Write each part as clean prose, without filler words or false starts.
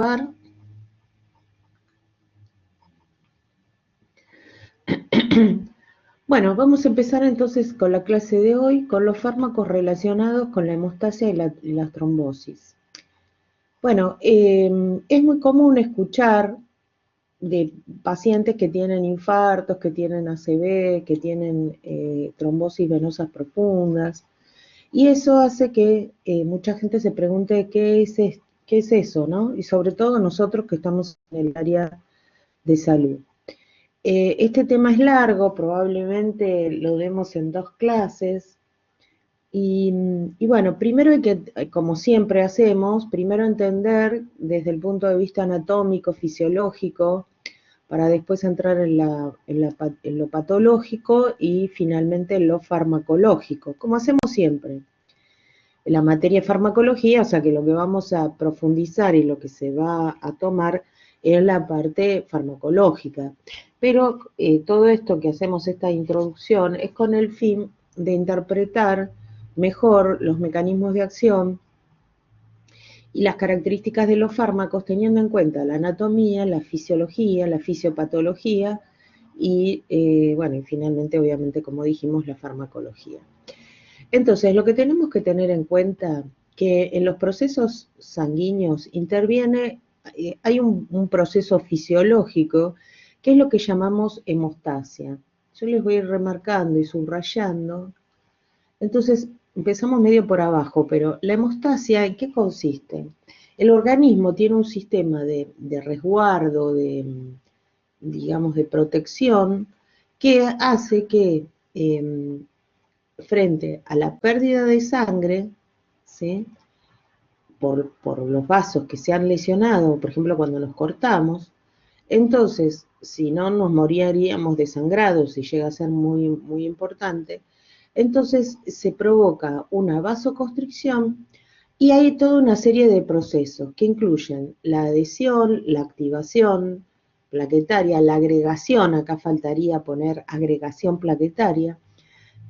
grabar. Bueno, vamos a empezar entonces con la clase de hoy, con los fármacos relacionados con la hemostasia y la trombosis. Bueno, es muy común escuchar de pacientes que tienen infartos, que tienen ACV, que tienen trombosis venosas profundas, y eso hace que mucha gente se pregunte qué es eso, ¿no? Y sobre todo nosotros que estamos en el área de salud. Este tema es largo, probablemente lo demos en 2 clases. Y bueno, primero hay que, como siempre hacemos, primero entender desde el punto de vista anatómico, fisiológico, para después entrar en lo patológico y finalmente en lo farmacológico, como hacemos siempre. En la materia de farmacología, o sea que lo que vamos a profundizar y lo que se va a tomar es la parte farmacológica. Pero todo esto que hacemos, esta introducción, es con el fin de interpretar mejor los mecanismos de acción y las características de los fármacos, teniendo en cuenta la anatomía, la fisiología, la fisiopatología y, bueno, y finalmente, obviamente, como dijimos, la farmacología. Entonces, lo que tenemos que tener en cuenta que en los procesos sanguíneos interviene, hay un proceso fisiológico que es lo que llamamos hemostasia. Yo les voy a ir remarcando y subrayando. Entonces, empezamos medio por abajo, pero la hemostasia, ¿en qué consiste? El organismo tiene un sistema de resguardo, digamos, de protección, que hace que frente a la pérdida de sangre, ¿sí? por los vasos que se han lesionado, por ejemplo, cuando nos cortamos, entonces, si no nos moriríamos desangrados, si llega a ser muy, muy importante, entonces se provoca una vasoconstricción y hay toda una serie de procesos que incluyen la adhesión, la activación plaquetaria, la agregación, acá faltaría poner agregación plaquetaria,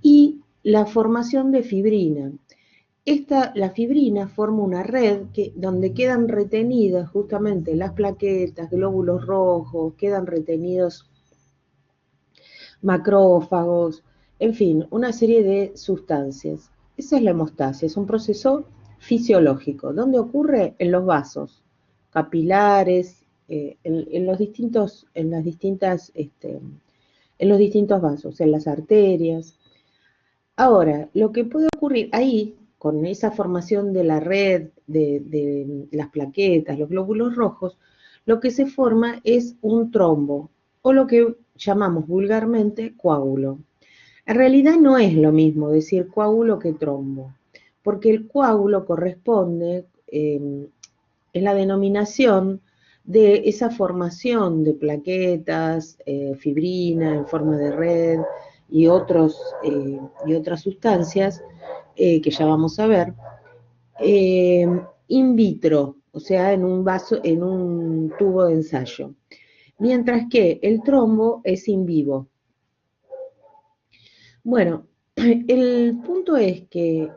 y la formación de fibrina. La fibrina forma una red donde quedan retenidas justamente las plaquetas, glóbulos rojos, quedan retenidos macrófagos, en fin, una serie de sustancias. Esa es la hemostasia, es un proceso fisiológico. ¿Dónde ocurre? En los vasos capilares, en los distintos vasos, en las arterias. Ahora, lo que puede ocurrir ahí, con esa formación de la red de las plaquetas, los glóbulos rojos, lo que se forma es un trombo, o lo que llamamos vulgarmente coágulo. En realidad no es lo mismo decir coágulo que trombo, porque el coágulo corresponde, es la denominación de esa formación de plaquetas, fibrina en forma de red y otras sustancias que ya vamos a ver, in vitro, o sea, en un vaso, en un tubo de ensayo. Mientras que el trombo es in vivo. Bueno, el punto es que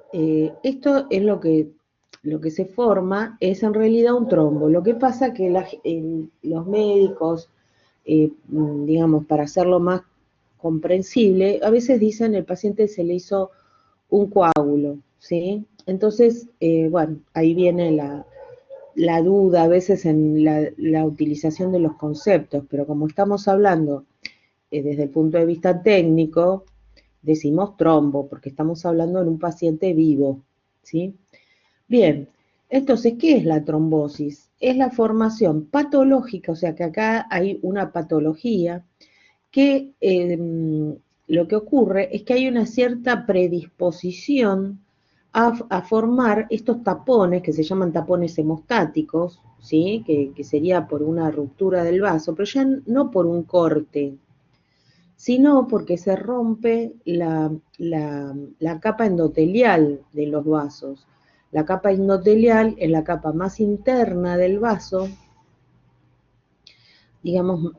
esto es lo que se forma, es en realidad un trombo. Lo que pasa que los médicos, digamos, para hacerlo más comprensible, a veces dicen el paciente se le hizo un coágulo, ¿sí? Entonces, bueno, ahí viene la duda a veces en la utilización de los conceptos, pero como estamos hablando desde el punto de vista técnico, decimos trombo, porque estamos hablando en un paciente vivo, ¿sí? Bien, entonces, ¿qué es la trombosis? Es la formación patológica, o sea que acá hay una patología que lo que ocurre es que hay una cierta predisposición a formar estos tapones, que se llaman tapones hemostáticos, ¿sí? Que sería por una ruptura del vaso, pero ya no por un corte, sino porque se rompe la capa endotelial de los vasos. La capa endotelial es la capa más interna del vaso, digamos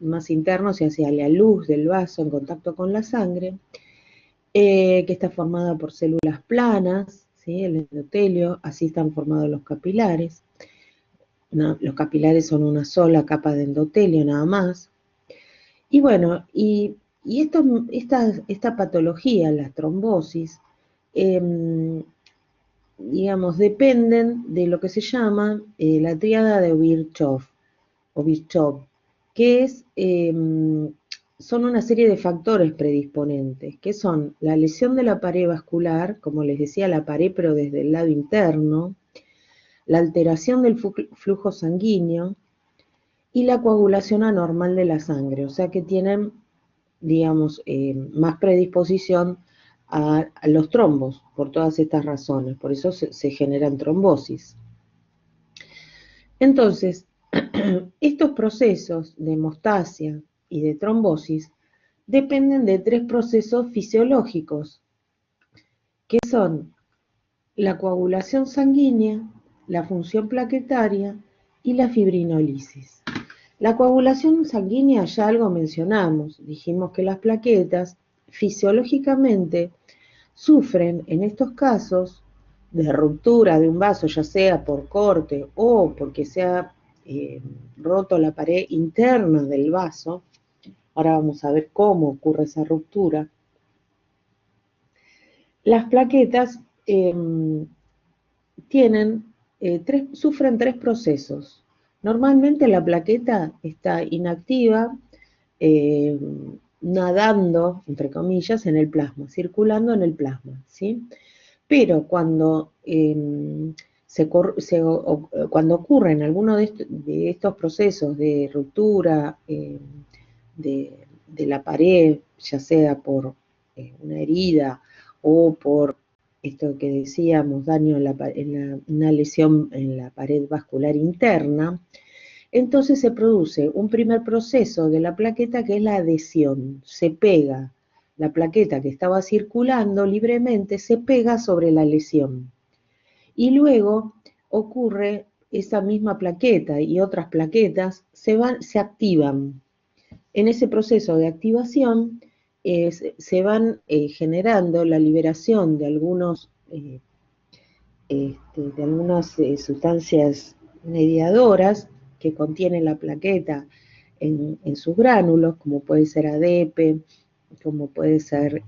más interno, o sea, hacia la luz del vaso en contacto con la sangre, que está formada por células planas, ¿sí? El endotelio, así están formados los capilares. los capilares son una sola capa de endotelio nada más. Y bueno, esta patología, las trombosis, digamos, dependen de lo que se llama la tríada de Virchow, que son una serie de factores predisponentes, que son la lesión de la pared vascular, como les decía, la pared pero desde el lado interno, la alteración del flujo sanguíneo y la coagulación anormal de la sangre, o sea que tienen, digamos, más predisposición a los trombos por todas estas razones, por eso se generan trombosis. Entonces, estos procesos de hemostasia y de trombosis dependen de 3 procesos fisiológicos, que son la coagulación sanguínea, la función plaquetaria y la fibrinólisis. La coagulación sanguínea ya algo mencionamos, dijimos que las plaquetas fisiológicamente sufren en estos casos de ruptura de un vaso, ya sea por corte o porque se ha roto la pared interna del vaso. Ahora vamos a ver cómo ocurre esa ruptura. Las plaquetas sufren 3 procesos. Normalmente la plaqueta está inactiva, nadando, entre comillas, en el plasma, circulando en el plasma, ¿sí? Pero cuando, cuando ocurren alguno de estos procesos de ruptura de la pared, ya sea por una herida o por esto que decíamos, daño una lesión en la pared vascular interna, entonces se produce un primer proceso de la plaqueta que es la adhesión. Se pega la plaqueta que estaba circulando libremente, se pega sobre la lesión. Y luego ocurre esa misma plaqueta y otras plaquetas se activan. En ese proceso de activación se van generando la liberación de algunas sustancias mediadoras que contiene la plaqueta en sus gránulos, como puede ser ADP, como puede ser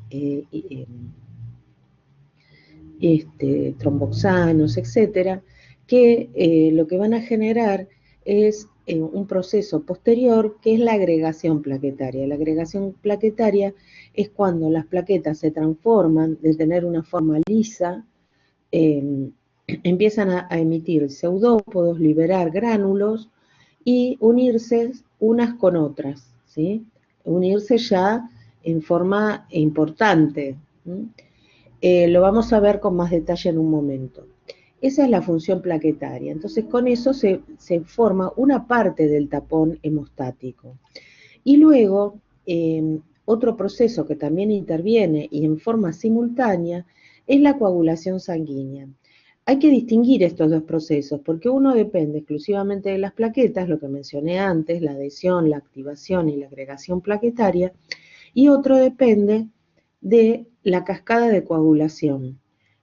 tromboxanos, etcétera, que lo que van a generar es un proceso posterior que es la agregación plaquetaria. La agregación plaquetaria es cuando las plaquetas se transforman de tener una forma lisa, empiezan a emitir pseudópodos, liberar gránulos y unirse unas con otras, ¿sí? Unirse ya en forma importante. Lo vamos a ver con más detalle en un momento. Esa es la función plaquetaria. Entonces, con eso se forma una parte del tapón hemostático. Y luego, otro proceso que también interviene y en forma simultánea es la coagulación sanguínea. Hay que distinguir estos 2 procesos porque uno depende exclusivamente de las plaquetas, lo que mencioné antes, la adhesión, la activación y la agregación plaquetaria, y otro depende de la cascada de coagulación.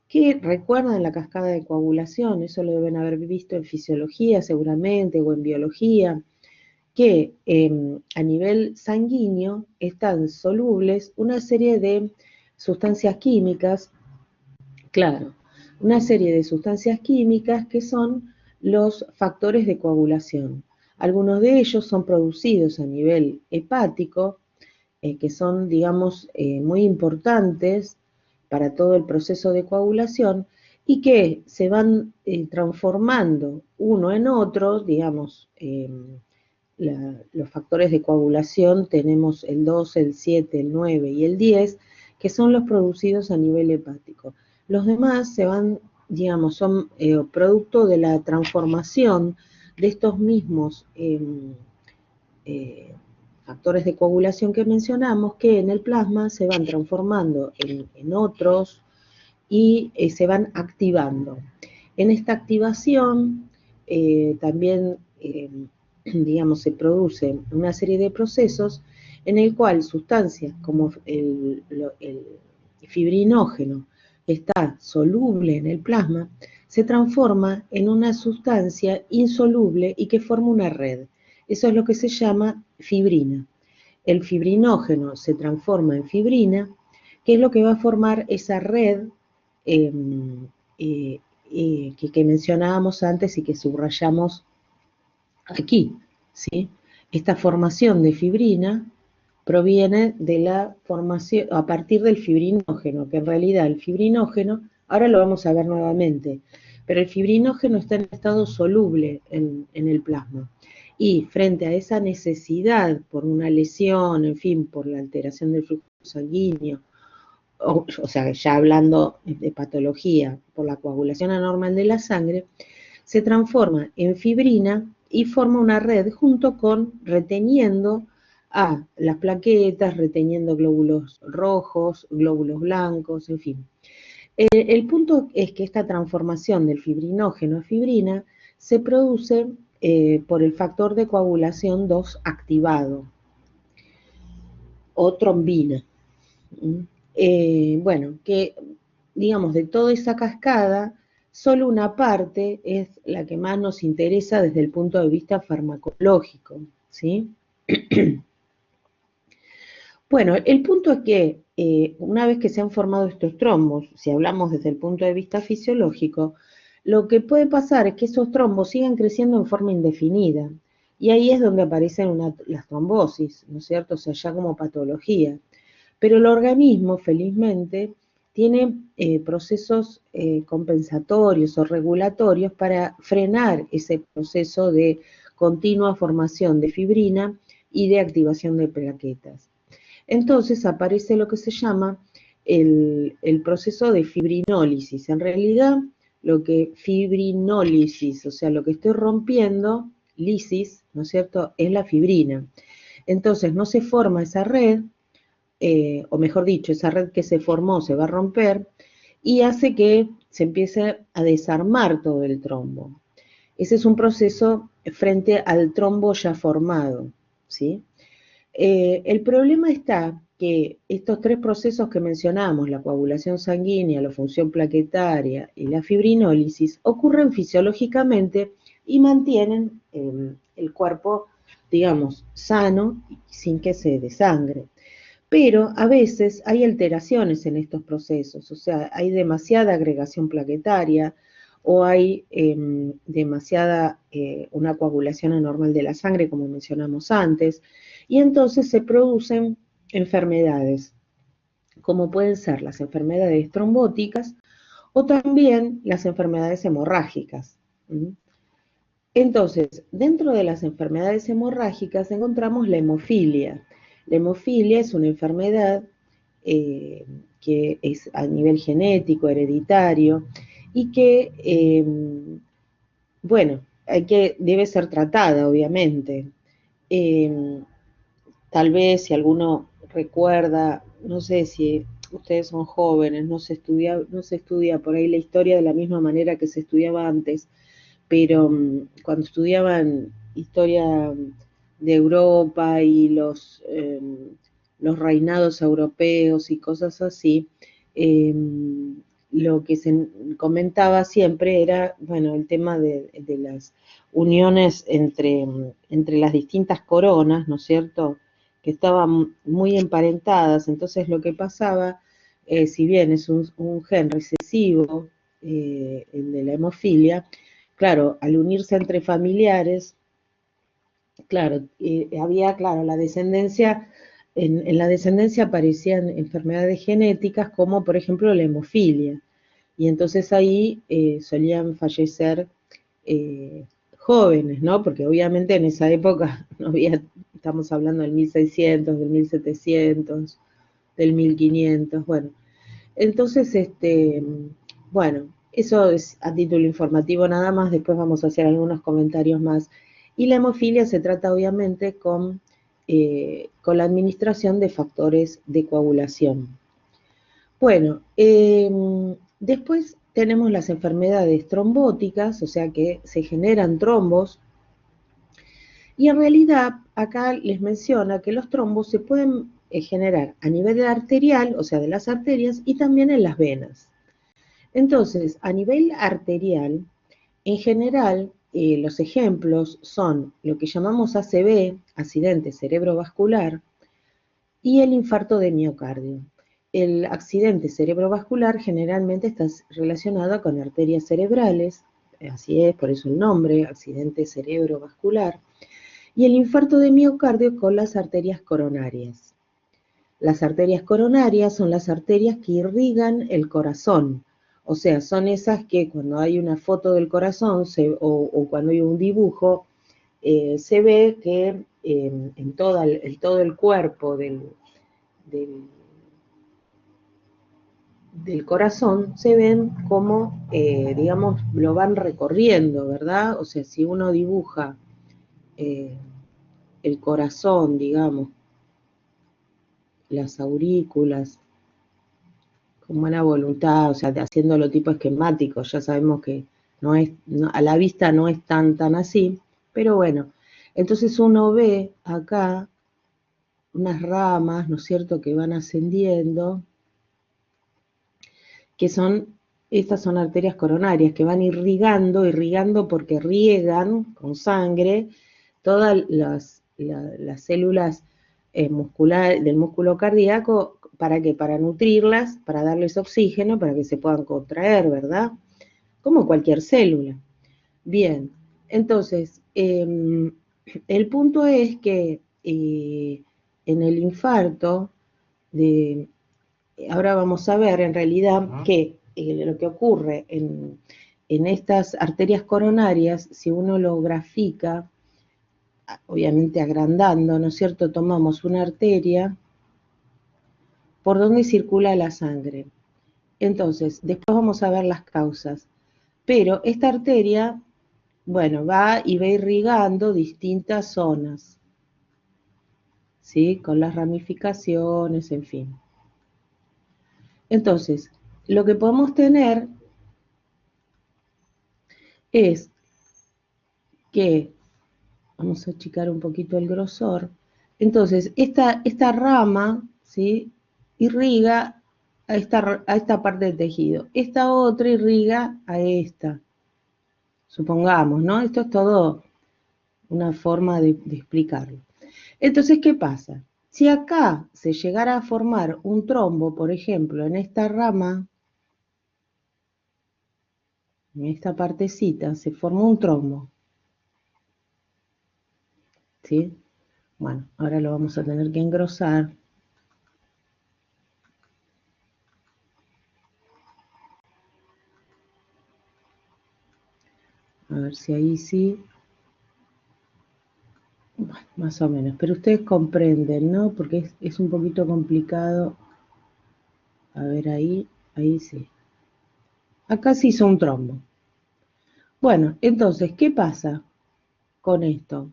¿Qué recuerdan la cascada de coagulación? Eso lo deben haber visto en fisiología seguramente o en biología, que a nivel sanguíneo están solubles una serie de sustancias químicas, claro, una serie de sustancias químicas que son los factores de coagulación. Algunos de ellos son producidos a nivel hepático, que son, digamos, muy importantes para todo el proceso de coagulación y que se van transformando uno en otro, digamos, los factores de coagulación tenemos el 2, el 7, el 9 y el 10, que son los producidos a nivel hepático. Los demás se van, digamos, son producto de la transformación de estos mismos factores de coagulación que mencionamos, que en el plasma se van transformando en otros y se van activando. En esta activación también, digamos, se producen una serie de procesos en el cual sustancias como el fibrinógeno está soluble en el plasma, se transforma en una sustancia insoluble y que forma una red. Eso es lo que se llama fibrina. El fibrinógeno se transforma en fibrina, que es lo que va a formar esa red eh, que mencionábamos antes y que subrayamos aquí, ¿sí? Esta formación de fibrina proviene de la formación, a partir del fibrinógeno, que en realidad el fibrinógeno, ahora lo vamos a ver nuevamente, pero el fibrinógeno está en estado soluble en el plasma. Y frente a esa necesidad por una lesión, en fin, por la alteración del flujo sanguíneo, o sea, ya hablando de patología, por la coagulación anormal de la sangre, se transforma en fibrina y forma una red junto con reteniendo a las plaquetas, reteniendo glóbulos rojos, glóbulos blancos, en fin. El punto es que esta transformación del fibrinógeno a fibrina se produce por el factor de coagulación 2 activado o trombina. Bueno, que digamos de toda esa cascada, solo una parte es la que más nos interesa desde el punto de vista farmacológico, ¿sí? Bueno, el punto es que una vez que se han formado estos trombos, si hablamos desde el punto de vista fisiológico, lo que puede pasar es que esos trombos sigan creciendo en forma indefinida. Y ahí es donde aparecen las trombosis, ¿no es cierto? O sea, ya como patología. Pero el organismo, felizmente, tiene procesos compensatorios o regulatorios para frenar ese proceso de continua formación de fibrina y de activación de plaquetas. Entonces aparece lo que se llama el proceso de fibrinólisis. En realidad, fibrinólisis, o sea, lo que estoy rompiendo, lisis, ¿no es cierto?, es la fibrina. Entonces no se forma esa red, o mejor dicho, esa red que se formó se va a romper y hace que se empiece a desarmar todo el trombo. Ese es un proceso frente al trombo ya formado, ¿sí? El problema está que estos tres procesos que mencionamos, la coagulación sanguínea, la función plaquetaria y la fibrinólisis, ocurren fisiológicamente y mantienen el cuerpo, digamos, sano sin que se desangre. Pero a veces hay alteraciones en estos procesos, o sea, hay demasiada agregación plaquetaria o hay una coagulación anormal de la sangre, como mencionamos antes, y entonces se producen enfermedades, como pueden ser las enfermedades trombóticas o también las enfermedades hemorrágicas. Entonces, dentro de las enfermedades hemorrágicas encontramos la hemofilia. La hemofilia es una enfermedad que es a nivel genético, hereditario, y que, bueno, debe ser tratada, obviamente. Tal vez si alguno recuerda, no sé si ustedes son jóvenes, no se estudia por ahí la historia de la misma manera que se estudiaba antes, pero cuando estudiaban historia de Europa y los reinados europeos y cosas así, lo que se comentaba siempre era, bueno, el tema de las uniones entre las distintas coronas, ¿no es cierto?, que estaban muy emparentadas. Entonces lo que pasaba, si bien es un gen recesivo, el de la hemofilia, claro, al unirse entre familiares, claro, había, claro, la descendencia, en la descendencia aparecían enfermedades genéticas como, por ejemplo, la hemofilia. Y entonces ahí solían fallecer jóvenes, ¿no? Porque obviamente en esa época no había, estamos hablando del 1600, del 1700, del 1500, bueno. Entonces, bueno, eso es a título informativo nada más, después vamos a hacer algunos comentarios más. Y la hemofilia se trata obviamente con la administración de factores de coagulación. Bueno, después tenemos las enfermedades trombóticas, o sea que se generan trombos, y en realidad acá les menciona que los trombos se pueden generar a nivel arterial, o sea de las arterias, y también en las venas. Entonces, a nivel arterial, en general, los ejemplos son lo que llamamos ACV, accidente cerebrovascular, y el infarto de miocardio. El accidente cerebrovascular generalmente está relacionado con arterias cerebrales, así es, por eso el nombre, accidente cerebrovascular, y el infarto de miocardio con las arterias coronarias. Las arterias coronarias son las arterias que irrigan el corazón, o sea, son esas que cuando hay una foto del corazón o cuando hay un dibujo, se ve que en todo el cuerpo del, del corazón se ven como, digamos, lo van recorriendo, ¿verdad? O sea, si uno dibuja eh, el corazón, digamos, las aurículas, con buena voluntad, o sea, haciéndolo tipo esquemático, ya sabemos que a la vista no es tan así, pero bueno, entonces uno ve acá unas ramas, ¿no es cierto?, que van ascendiendo, que estas son arterias coronarias, que van irrigando porque riegan con sangre todas las células del músculo cardíaco. ¿Para qué? Para nutrirlas, para darles oxígeno, para que se puedan contraer, ¿verdad? Como cualquier célula. Bien, entonces, el punto es que en el infarto, ahora vamos a ver en realidad que lo que ocurre en estas arterias coronarias, si uno lo grafica, obviamente agrandando, ¿no es cierto? Tomamos una arteria por donde circula la sangre. Entonces, después vamos a ver las causas. Pero esta arteria, bueno, va y va irrigando distintas zonas, ¿sí? Con las ramificaciones, en fin. Entonces, lo que podemos tener es que, vamos a achicar un poquito el grosor, entonces esta rama, ¿sí?, irriga a esta parte del tejido, esta otra irriga a esta, supongamos, ¿no? Esto es todo una forma de explicarlo. Entonces, ¿qué pasa? Si acá se llegara a formar un trombo, por ejemplo, en esta rama, en esta partecita, se formó un trombo, ¿sí? Bueno, ahora lo vamos a tener que engrosar. A ver si ahí sí. Bueno, más o menos, pero ustedes comprenden, ¿no? Porque es un poquito complicado. A ver, ahí sí. Acá se hizo un trombo. Bueno, entonces, ¿qué pasa con esto?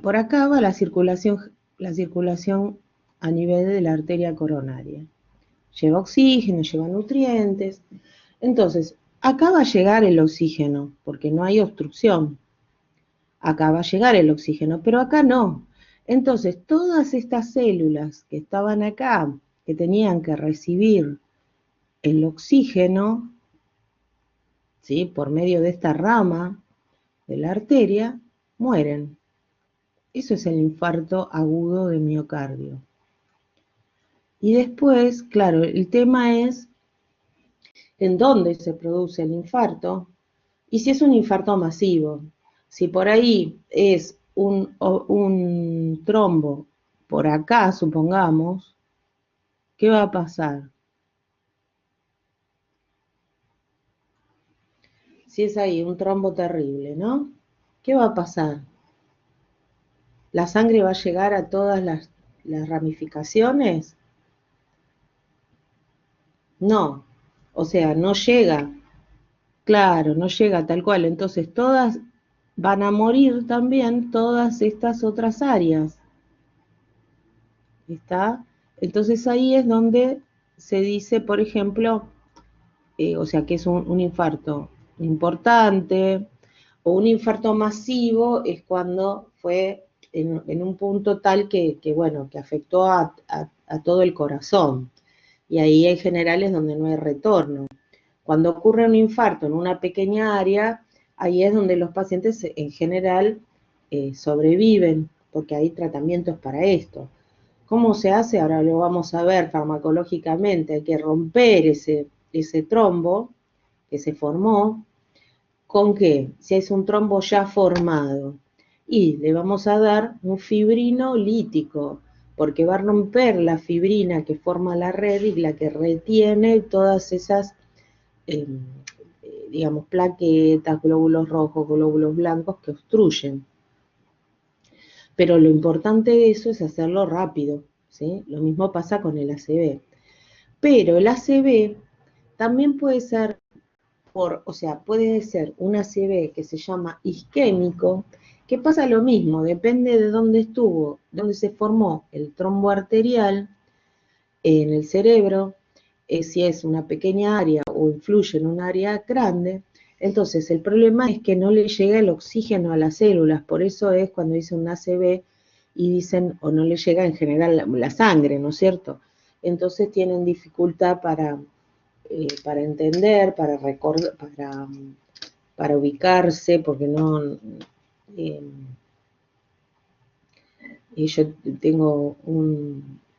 Por acá va la circulación a nivel de la arteria coronaria. Lleva oxígeno, lleva nutrientes. Entonces, acá va a llegar el oxígeno, porque no hay obstrucción. Acá va a llegar el oxígeno, pero acá no. Entonces, todas estas células que estaban acá, que tenían que recibir el oxígeno, ¿sí?, por medio de esta rama de la arteria, mueren. Eso es el infarto agudo de miocardio. Y después, claro, el tema es en dónde se produce el infarto y si es un infarto masivo. Si por ahí es un trombo por acá, supongamos, ¿qué va a pasar? Si es ahí un trombo terrible, ¿no? ¿Qué va a pasar? ¿La sangre va a llegar a todas las ramificaciones? No, o sea, no llega, claro, no llega tal cual. Entonces todas van a morir también, todas estas otras áreas. ¿Está? Entonces ahí es donde se dice, por ejemplo, o sea, que es un infarto importante, o un infarto masivo es cuando fue en un punto tal bueno, que afectó a todo el corazón. Y ahí en general es donde no hay retorno. Cuando ocurre un infarto en una pequeña área, ahí es donde los pacientes en general sobreviven, porque hay tratamientos para esto. ¿Cómo se hace? Ahora lo vamos a ver farmacológicamente. Hay que romper ese trombo que se formó. ¿Con qué? Si es un trombo ya formado. Y le vamos a dar un fibrino lítico, porque va a romper la fibrina que forma la red y la que retiene todas esas, eh, digamos, plaquetas, glóbulos rojos, glóbulos blancos que obstruyen. Pero lo importante de eso es hacerlo rápido, ¿sí? Lo mismo pasa con el ACV. Pero el ACV también puede ser puede ser un ACV que se llama isquémico, que pasa lo mismo, depende de dónde se formó el trombo arterial en el cerebro, si es una pequeña área o influye en un área grande. Entonces, el problema es que no le llega el oxígeno a las células, por eso es cuando dicen un ACV y dicen, o no le llega en general la sangre, ¿no es cierto? Entonces tienen dificultad para entender, para recordar, para ubicarse, porque no... Eh, y yo tengo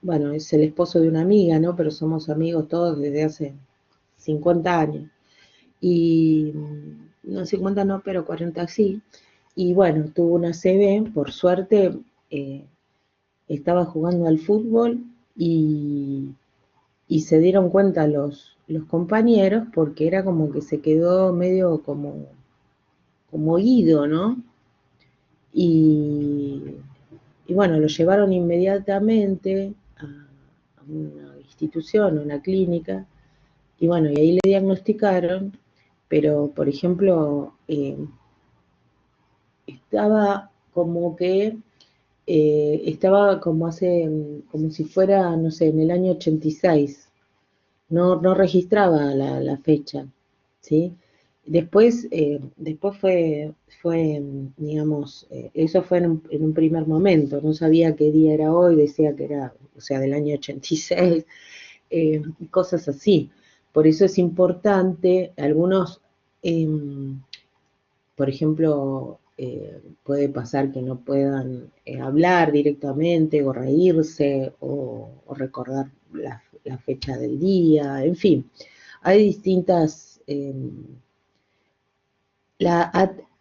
bueno, es el esposo de una amiga, ¿no? Pero somos amigos todos desde hace 50 años. Y no 50 no, pero 40 sí. Y bueno, tuvo una CB, por suerte estaba jugando al fútbol y se dieron cuenta los compañeros porque era como que se quedó medio como ido, ¿no? Y, y bueno, lo llevaron inmediatamente a una institución, a una clínica, y bueno, y ahí le diagnosticaron, pero por ejemplo, estaba como que, estaba como si fuera, no sé, en el año 86, no registraba la fecha, ¿sí? Después digamos, eso fue en un primer momento, no sabía qué día era hoy, decía que era, o sea, del año 86, cosas así. Por eso es importante, algunos, por ejemplo, puede pasar que no puedan hablar directamente o reírse o recordar la fecha del día, en fin, hay distintas... La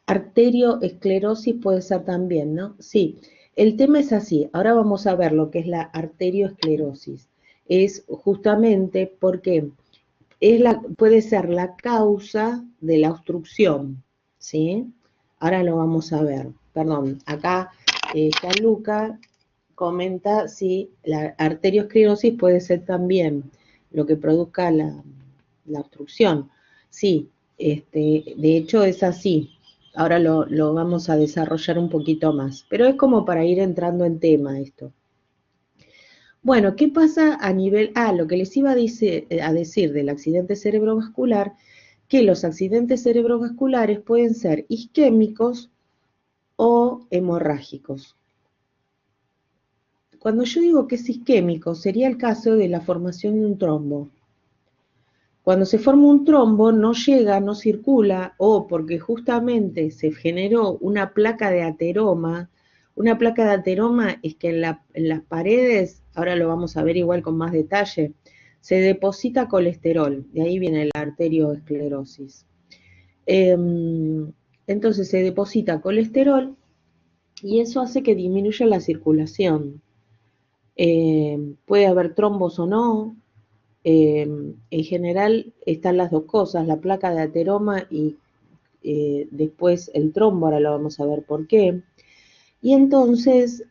arterioesclerosis puede ser también, ¿no? Sí, el tema es así. Ahora vamos a ver lo que es la arterioesclerosis. Es justamente porque puede ser la causa de la obstrucción, ¿sí? Ahora lo vamos a ver. Perdón, acá Luca comenta si la arteriosclerosis puede ser también lo que produzca la obstrucción. Sí, de hecho es así. Ahora lo vamos a desarrollar un poquito más, pero es como para ir entrando en tema esto. Bueno, ¿qué pasa a nivel... lo que les iba a decir del accidente cerebrovascular, que los accidentes cerebrovasculares pueden ser isquémicos o hemorrágicos. Cuando yo digo que es isquémico, sería el caso de la formación de un trombo. Cuando se forma un trombo no llega, no circula, o porque justamente se generó una placa de ateroma. Una placa de ateroma es que en las paredes, ahora lo vamos a ver igual con más detalle, se deposita colesterol, de ahí viene la arterioesclerosis. Entonces se deposita colesterol y eso hace que disminuya la circulación. Puede haber trombos o no. En general están las dos cosas, la placa de ateroma y después el trombo, ahora lo vamos a ver por qué. Y entonces,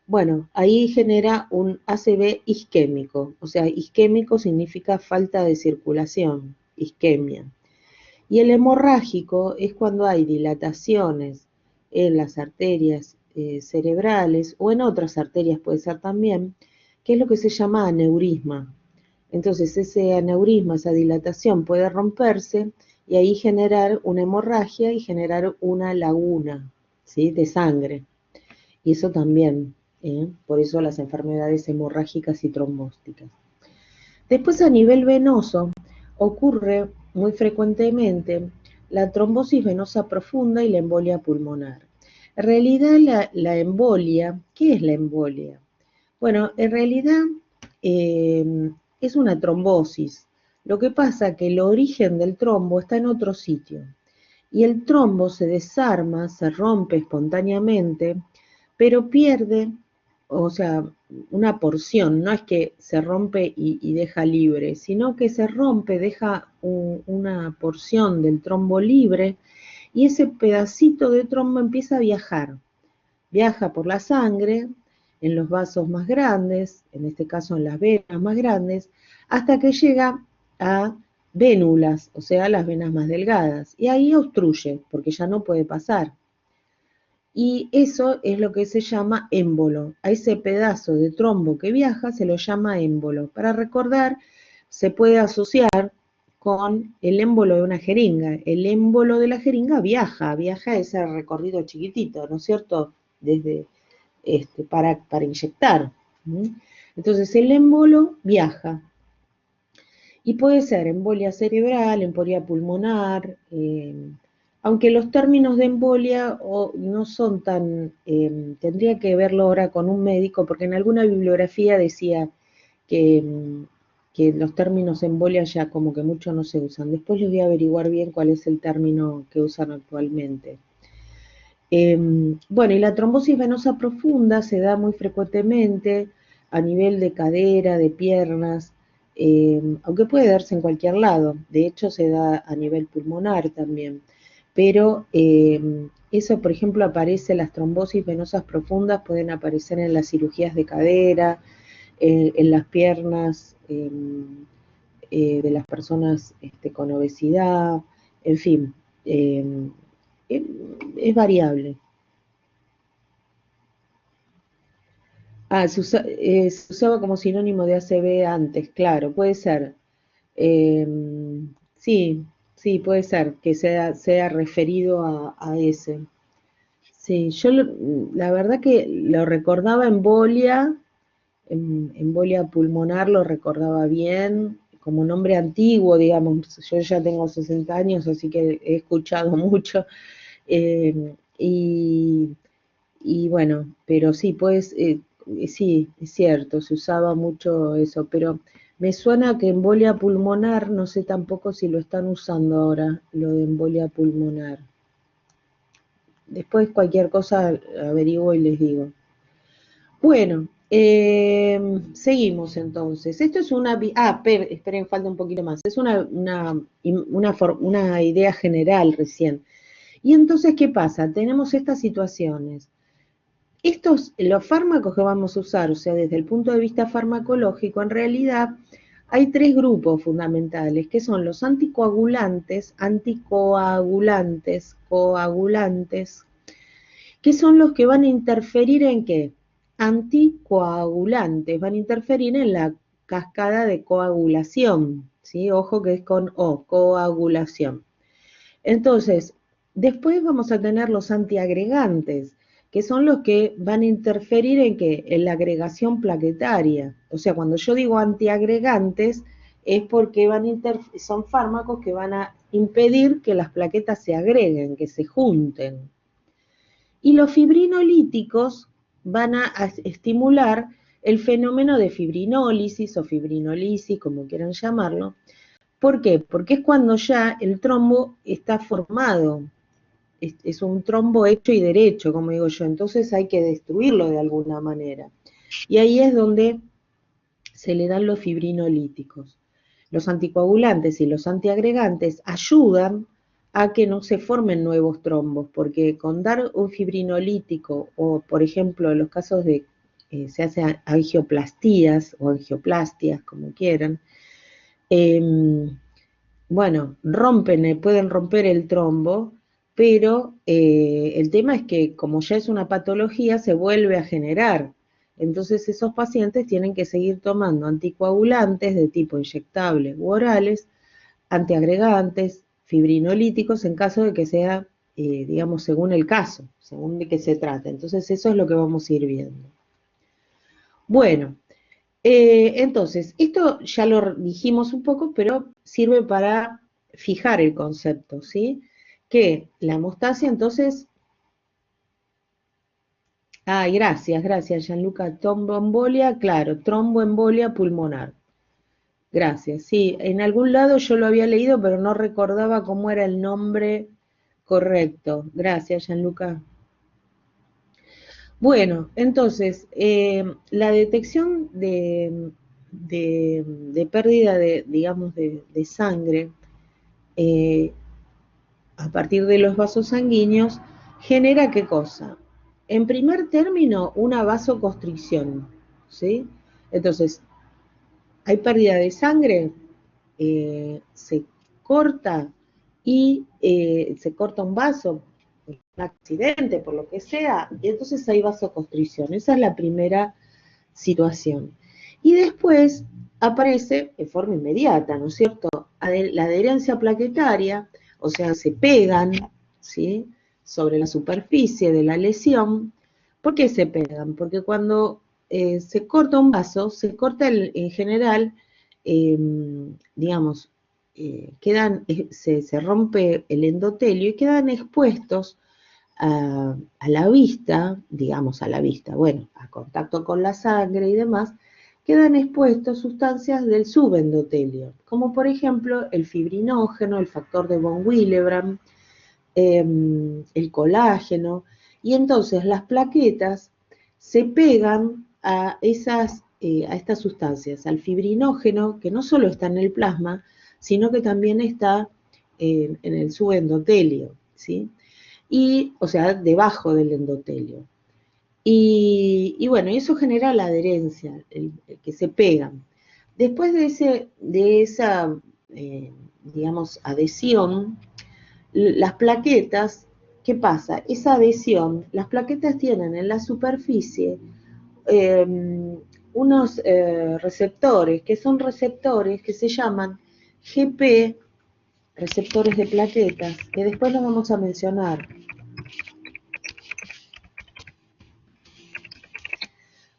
bueno, ahí genera un ACV isquémico, o sea, isquémico significa falta de circulación, isquemia. Y el hemorrágico es cuando hay dilataciones en las arterias cerebrales o en otras arterias puede ser también, que es lo que se llama aneurisma. Entonces ese aneurisma, esa dilatación puede romperse y ahí generar una hemorragia y generar una laguna, ¿sí?, de sangre. Y eso también, por eso las enfermedades hemorrágicas y trombósticas. Después a nivel venoso, ocurre muy frecuentemente la trombosis venosa profunda y la embolia pulmonar. En realidad la embolia, ¿qué es la embolia? Bueno, en realidad es una trombosis. Lo que pasa es que el origen del trombo está en otro sitio. Y el trombo se desarma, se rompe espontáneamente, pero pierde, o sea, una porción, no es que se rompe y deja libre, sino que se rompe, deja una porción del trombo libre y ese pedacito de trombo empieza a viajar. Viaja por la sangre, en los vasos más grandes, en este caso en las venas más grandes, hasta que llega a vénulas, o sea, las venas más delgadas. Y ahí obstruye, porque ya no puede pasar. Y eso es lo que se llama émbolo. A ese pedazo de trombo que viaja se lo llama émbolo. Para recordar, se puede asociar con el émbolo de una jeringa. El émbolo de la jeringa viaja ese recorrido chiquitito, ¿no es cierto? Desde para inyectar. Entonces el émbolo viaja. Y puede ser embolia cerebral, embolia pulmonar, aunque los términos de embolia no son tan, tendría que verlo ahora con un médico, porque en alguna bibliografía decía que, que los términos embolia ya como que mucho no se usan. Después les voy a averiguar bien cuál es el término que usan actualmente. Bueno, y la trombosis venosa profunda se da muy frecuentemente a nivel de cadera, de piernas, aunque puede darse en cualquier lado. De hecho, se da a nivel pulmonar también. Pero eso, por ejemplo, aparece, las trombosis venosas profundas pueden aparecer en las cirugías de cadera, en las piernas de las personas con obesidad, en fin, es variable. Ah, se usaba como sinónimo de ACV antes, claro, puede ser. Eh, sí, sí, puede ser que sea referido a ese. Sí, la verdad que lo recordaba embolia, embolia pulmonar lo recordaba bien, como nombre antiguo, digamos, yo ya tengo 60 años, así que he escuchado mucho. Y bueno, pero sí, pues sí, es cierto, se usaba mucho eso, pero me suena que embolia pulmonar, no sé tampoco si lo están usando ahora, lo de embolia pulmonar. Después cualquier cosa averiguo y les digo. Bueno, seguimos entonces. Esto es esperen, falta un poquito más. Es una idea general recién. Y entonces, ¿qué pasa? Tenemos estas situaciones. Los fármacos que vamos a usar, o sea, desde el punto de vista farmacológico, en realidad hay tres grupos fundamentales, que son los coagulantes, que son los que van a interferir en qué? Anticoagulantes, van a interferir en la cascada de coagulación, ¿sí? Ojo que es con O, coagulación. Entonces, después vamos a tener los antiagregantes, que son los que van a interferir en qué? En la agregación plaquetaria. O sea, cuando yo digo antiagregantes, es porque son fármacos que van a impedir que las plaquetas se agreguen, que se junten. Y los fibrinolíticos van a estimular el fenómeno de fibrinólisis o fibrinolisis, como quieran llamarlo. ¿Por qué? Porque es cuando ya el trombo está formado, es un trombo hecho y derecho, como digo yo, entonces hay que destruirlo de alguna manera. Y ahí es donde se le dan los fibrinolíticos. Los anticoagulantes y los antiagregantes ayudan a que no se formen nuevos trombos, porque con dar un fibrinolítico o, por ejemplo, en los casos de se hacen angioplastías o angioplastias, como quieran, bueno, pueden romper el trombo, pero el tema es que como ya es una patología, se vuelve a generar. Entonces esos pacientes tienen que seguir tomando anticoagulantes de tipo inyectables u orales, antiagregantes, fibrinolíticos, en caso de que sea, digamos, según el caso, según de qué se trate. Entonces eso es lo que vamos a ir viendo. Bueno, Entonces, esto ya lo dijimos un poco, pero sirve para fijar el concepto, ¿sí? Que la hemostasia, entonces, ay, gracias, Gianluca, tromboembolia, claro, tromboembolia pulmonar. Gracias, sí, en algún lado yo lo había leído, pero no recordaba cómo era el nombre correcto. Gracias, Gianluca. Bueno, entonces, la detección de pérdida de, digamos, de sangre eh, a partir de los vasos sanguíneos genera ¿qué cosa? En primer término, una vasoconstricción, ¿sí? Entonces, hay pérdida de sangre, se corta y se corta un vaso, por un accidente, por lo que sea, y entonces hay vasoconstricción. Esa es la primera situación. Y después aparece de forma inmediata, ¿no es cierto? La adherencia plaquetaria, o sea, se pegan, ¿sí? Sobre la superficie de la lesión. ¿Por qué se pegan? Porque cuando se corta un vaso, se corta en general, eh, digamos, se rompe el endotelio y quedan expuestos a la vista, digamos a la vista, bueno, a contacto con la sangre y demás, quedan expuestos sustancias del subendotelio, como por ejemplo el fibrinógeno, el factor de von Willebrand, el colágeno, y entonces las plaquetas se pegan a estas sustancias, al fibrinógeno, que no solo está en el plasma, sino que también está en el subendotelio, ¿sí? Y, o sea, debajo del endotelio. Y bueno, eso genera la adherencia, el que se pegan. Después de esa, digamos, adhesión, las plaquetas, ¿qué pasa? Esa adhesión, las plaquetas tienen en la superficie unos receptores, que son receptores que se llaman GP, receptores de plaquetas, que después los vamos a mencionar.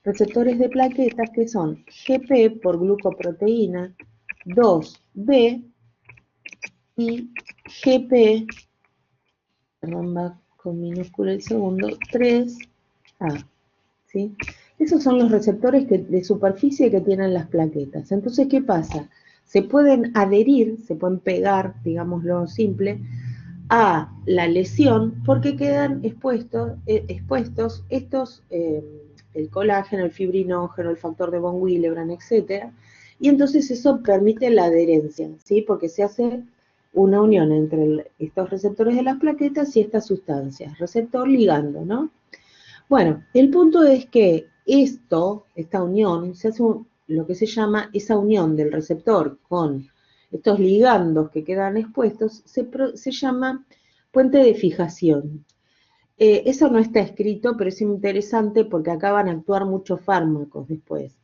Receptores de plaquetas que son GP por glucoproteína, 2B y GP, perdón, va con minúscula el segundo, 3A. ¿Sí? Esos son los receptores de superficie que tienen las plaquetas. Entonces, ¿qué pasa? Se pueden adherir, se pueden pegar, digámoslo simple, a la lesión porque quedan expuestos estos, el colágeno, el fibrinógeno, el factor de von Willebrand, etcétera, y entonces eso permite la adherencia, ¿sí? Porque se hace una unión entre estos receptores de las plaquetas y estas sustancias, receptor ligando, ¿no? Bueno, el punto es que esta unión, se hace lo que se llama esa unión del receptor con estos ligandos que quedan expuestos, se llama puente de fijación. Eso no está escrito, pero es interesante porque acá van a actuar muchos fármacos después.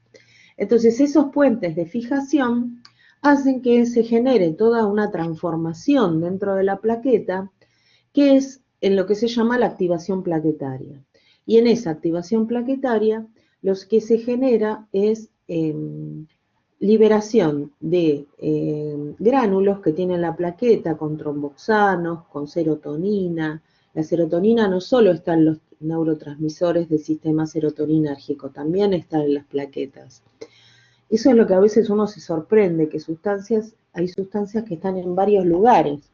Entonces, esos puentes de fijación hacen que se genere toda una transformación dentro de la plaqueta, que es en lo que se llama la activación plaquetaria. Y en esa activación plaquetaria, lo que se genera es liberación de gránulos que tiene la plaqueta con tromboxanos, con serotonina. La serotonina no solo está en los neurotransmisores del sistema serotoninérgico, también está en las plaquetas. Eso es lo que a veces uno se sorprende, que hay sustancias que están en varios lugares.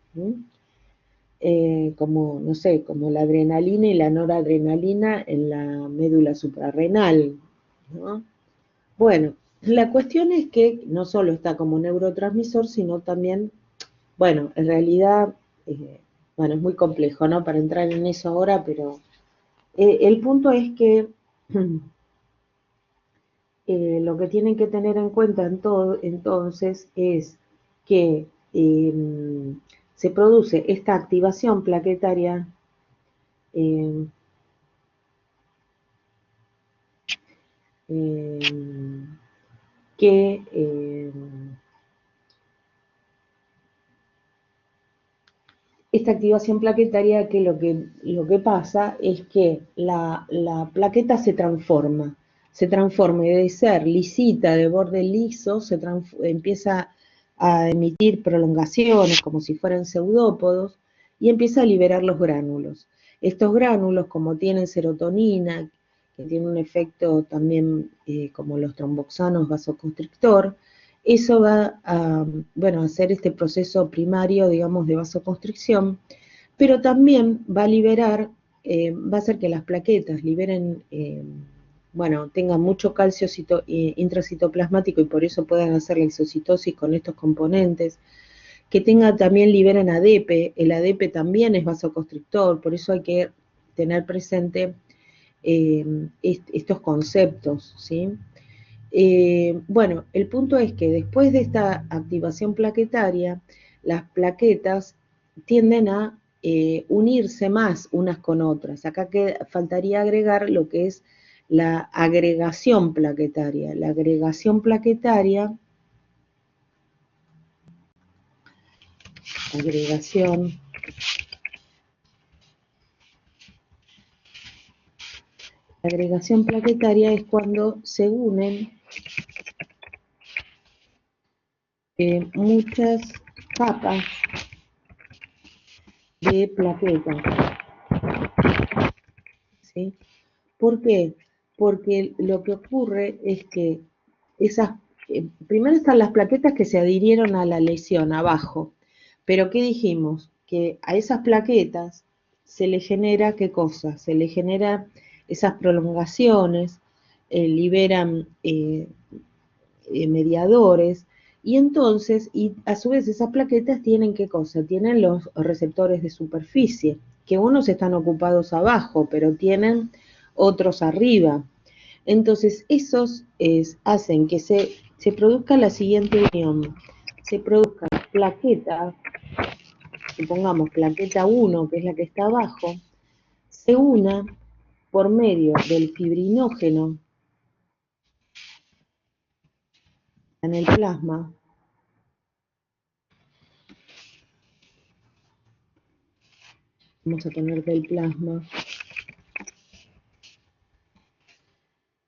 Como, no sé, como la adrenalina y la noradrenalina en la médula suprarrenal, ¿no? Bueno, la cuestión es que no solo está como neurotransmisor, sino también, bueno, en realidad, bueno, es muy complejo, ¿no? Para entrar en eso ahora, pero el punto es que lo que tienen que tener en cuenta entonces es que se produce esta activación plaquetaria eh, eh, que esta activación plaquetaria que lo que pasa es que la plaqueta se transforma. se transforme de ser lisita, de borde liso, empieza a emitir prolongaciones como si fueran pseudópodos y empieza a liberar los gránulos. Estos gránulos, como tienen serotonina, que tiene un efecto también como los tromboxanos vasoconstrictor, eso va a, bueno, hacer este proceso primario, digamos, de vasoconstricción, pero también va a liberar, va a hacer que las plaquetas liberen, bueno, tengan mucho calcio intracitoplasmático y por eso puedan hacer la exocitosis con estos componentes, que también liberen ADP, el ADP también es vasoconstrictor, por eso hay que tener presente estos conceptos, ¿sí? Bueno, el punto es que después de esta activación plaquetaria, las plaquetas tienden a unirse más unas con otras. Acá faltaría agregar lo que es la agregación plaquetaria. La agregación plaquetaria, agregación, la agregación plaquetaria es cuando se unen muchas capas de plaquetas, ¿sí? ¿Por qué? Porque lo que ocurre es que primero están las plaquetas que se adhirieron a la lesión abajo, pero ¿qué dijimos? Que a esas plaquetas se le genera, ¿qué cosa? Se le genera esas prolongaciones, liberan mediadores, y entonces, y a su vez esas plaquetas tienen ¿qué cosa? Tienen los receptores de superficie, que unos están ocupados abajo, pero tienen otros arriba. Entonces, esos hacen que se produzca la siguiente unión. Se produzca plaqueta, supongamos plaqueta 1, que es la que está abajo, se una por medio del fibrinógeno en el plasma. Vamos a poner del plasma.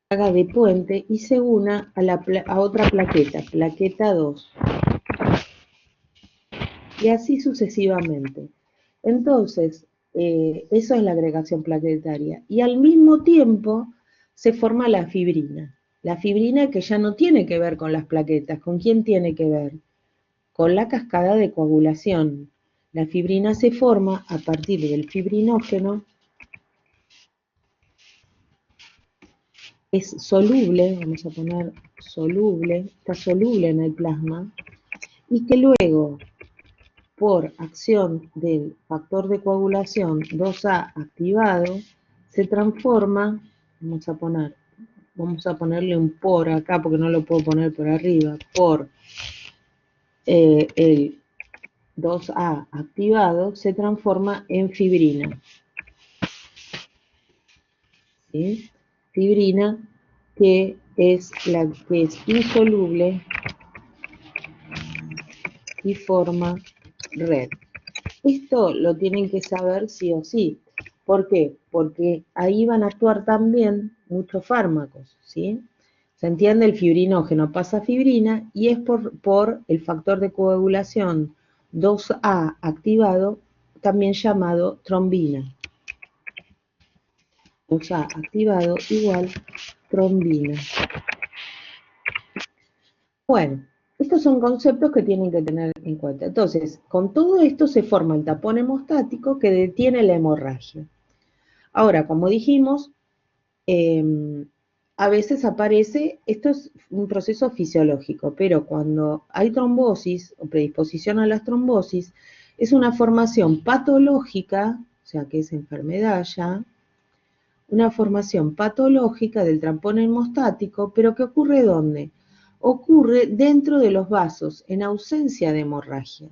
Haga de puente y se una a otra plaqueta, plaqueta 2. Y así sucesivamente. Entonces, eso es la agregación plaquetaria. Y al mismo tiempo se forma la fibrina. La fibrina que ya no tiene que ver con las plaquetas. ¿Con quién tiene que ver? Con la cascada de coagulación. La fibrina se forma a partir del fibrinógeno. Es soluble, vamos a poner soluble, está soluble en el plasma. Y que luego, por acción del factor de coagulación 2A activado, se transforma, vamos a ponerle un por acá porque no lo puedo poner por arriba, por el 2A activado, se transforma en fibrina. ¿Sí? Fibrina que es la que es insoluble y forma red. Esto lo tienen que saber sí o sí. ¿Por qué? Porque ahí van a actuar también muchos fármacos, ¿sí? ¿Se entiende? El fibrinógeno pasa a fibrina y es por el factor de coagulación 2A activado, también llamado trombina. 2A activado igual trombina. Bueno, estos son conceptos que tienen que tener en cuenta. Entonces, con todo esto se forma el tapón hemostático que detiene la hemorragia. Ahora, como dijimos, a veces aparece, esto es un proceso fisiológico, pero cuando hay trombosis o predisposición a las trombosis, es una formación patológica, o sea que es enfermedad ya, una formación patológica del tampón hemostático, pero ¿qué ocurre dónde? Ocurre dentro de los vasos, en ausencia de hemorragia,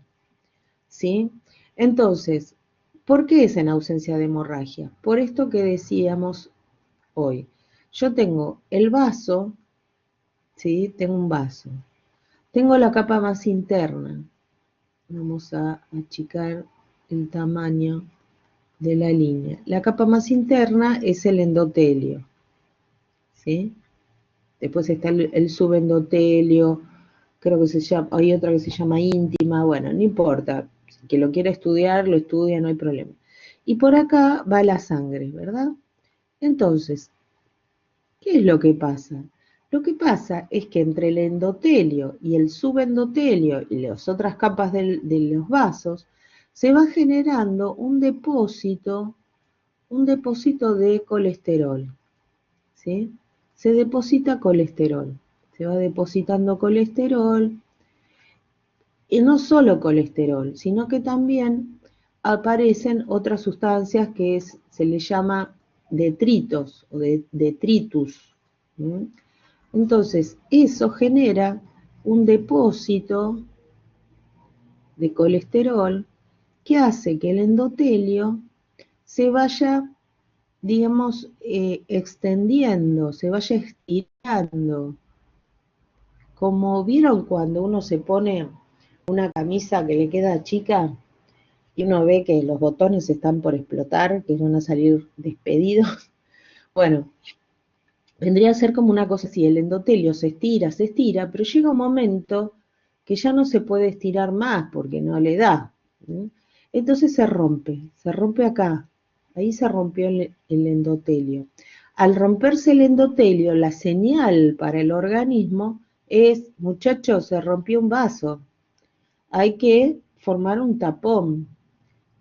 ¿sí? Entonces, ¿por qué es en ausencia de hemorragia? Por esto que decíamos hoy. Yo tengo el vaso, ¿sí? Tengo un vaso. Tengo la capa más interna. Vamos a achicar el tamaño de la línea. La capa más interna es el endotelio, ¿sí? Después está el subendotelio, creo que se llama, hay otra que se llama íntima, bueno, no importa, si que lo quiera estudiar, lo estudia, no hay problema. Y por acá va la sangre, ¿verdad? Entonces, ¿qué es lo que pasa? Lo que pasa es que entre el endotelio y el subendotelio y las otras capas de los vasos, se va generando un depósito de colesterol, ¿sí? Se deposita colesterol, se va depositando colesterol, y no solo colesterol, sino que también aparecen otras sustancias que se les llama detritos o detritus. ¿Mm? Entonces, eso genera un depósito de colesterol que hace que el endotelio se vaya, digamos, extendiendo, se vaya estirando. Como vieron cuando uno se pone una camisa que le queda chica y uno ve que los botones están por explotar, que van a salir despedidos. Bueno, vendría a ser como una cosa así, el endotelio se estira, pero llega un momento que ya no se puede estirar más porque no le da. ¿Sí? Entonces se rompe acá, ahí se rompió el endotelio. Al romperse el endotelio, la señal para el organismo es, muchachos, se rompió un vaso, hay que formar un tapón,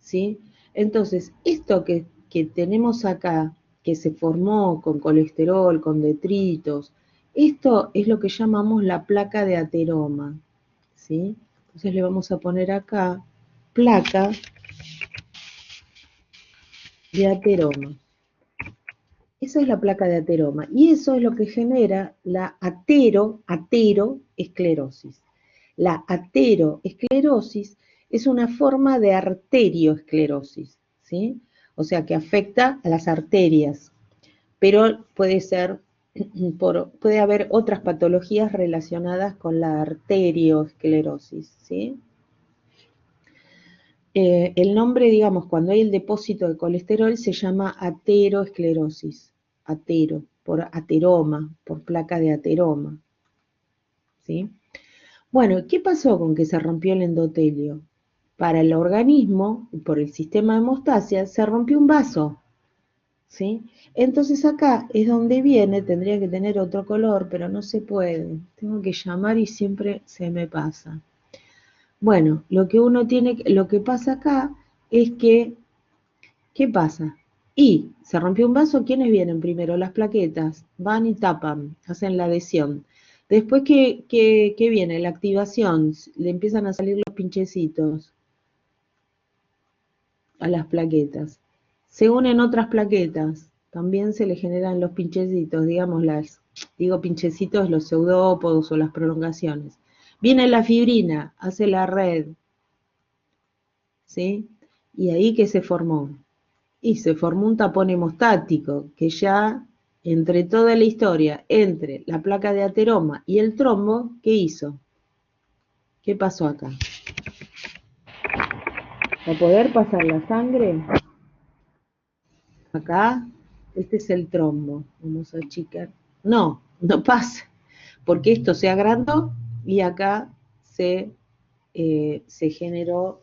¿sí? Entonces, esto que tenemos acá, que se formó con colesterol, con detritos, esto es lo que llamamos la placa de ateroma, ¿sí? Entonces le vamos a poner acá placa de ateroma. Esa es la placa de ateroma y eso es lo que genera la ateroesclerosis. La ateroesclerosis es una forma de arterioesclerosis, ¿sí? O sea, que afecta a las arterias, pero puede haber otras patologías relacionadas con la arterioesclerosis, ¿sí? El nombre, digamos, cuando hay el depósito de colesterol se llama ateroesclerosis, por ateroma, por placa de ateroma, ¿sí? Bueno, ¿qué pasó con que se rompió el endotelio? Para el organismo, por el sistema de hemostasia, se rompió un vaso, ¿sí? Entonces acá es donde viene, tendría que tener otro color, pero no se puede. Tengo que llamar y siempre se me pasa. Bueno, lo que pasa acá es que, ¿qué pasa? Y se rompió un vaso, ¿quiénes vienen primero? Las plaquetas, van y tapan, hacen la adhesión. Después, ¿qué viene? La activación, le empiezan a salir los pinchecitos a las plaquetas. Se unen otras plaquetas, también se le generan los pinchecitos, digamos digo pinchecitos, los pseudópodos o las prolongaciones. Viene la fibrina, hace la red, ¿sí? Y ahí que se formó. Y se formó un tapón hemostático, que ya entre toda la historia, entre la placa de ateroma y el trombo, ¿qué hizo? ¿Qué pasó acá? Para poder pasar la sangre, acá, este es el trombo. Vamos a achicar. No, no pasa, porque esto se agrandó y acá se generó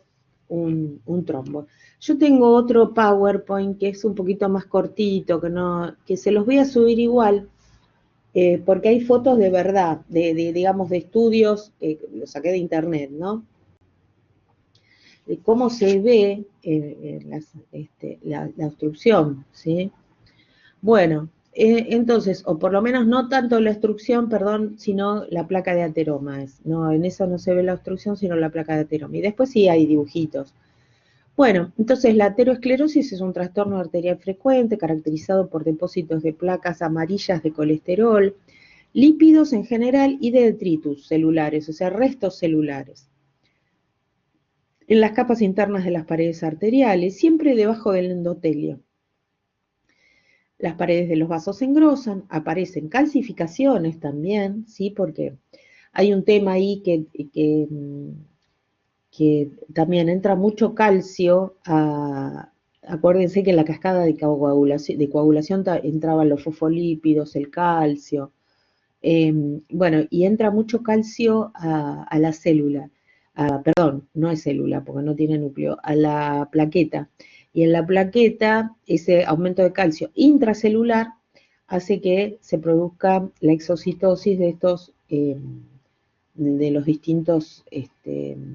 un trombo. Yo tengo otro PowerPoint que es un poquito más cortito, que se los voy a subir igual, porque hay fotos de verdad, digamos, de estudios, lo saqué de internet, ¿no? De cómo se ve la obstrucción, ¿sí? Bueno, entonces, o por lo menos no tanto la obstrucción, perdón, sino la placa de ateroma. No, en eso no se ve la obstrucción, sino la placa de ateroma. Y después sí hay dibujitos. Bueno, entonces la aterosclerosis es un trastorno arterial frecuente caracterizado por depósitos de placas amarillas de colesterol, lípidos en general y de detritus celulares, o sea, restos celulares, en las capas internas de las paredes arteriales, siempre debajo del endotelio. Las paredes de los vasos se engrosan, aparecen calcificaciones también, ¿sí? Porque hay un tema ahí que también entra mucho calcio acuérdense que en la cascada de coagulación entraban los fosfolípidos, el calcio, Bueno, y entra mucho calcio a la célula, perdón, no es célula porque no tiene núcleo, a la plaqueta. Y en la plaqueta, ese aumento de calcio intracelular hace que se produzca la exocitosis de estos, de los distintos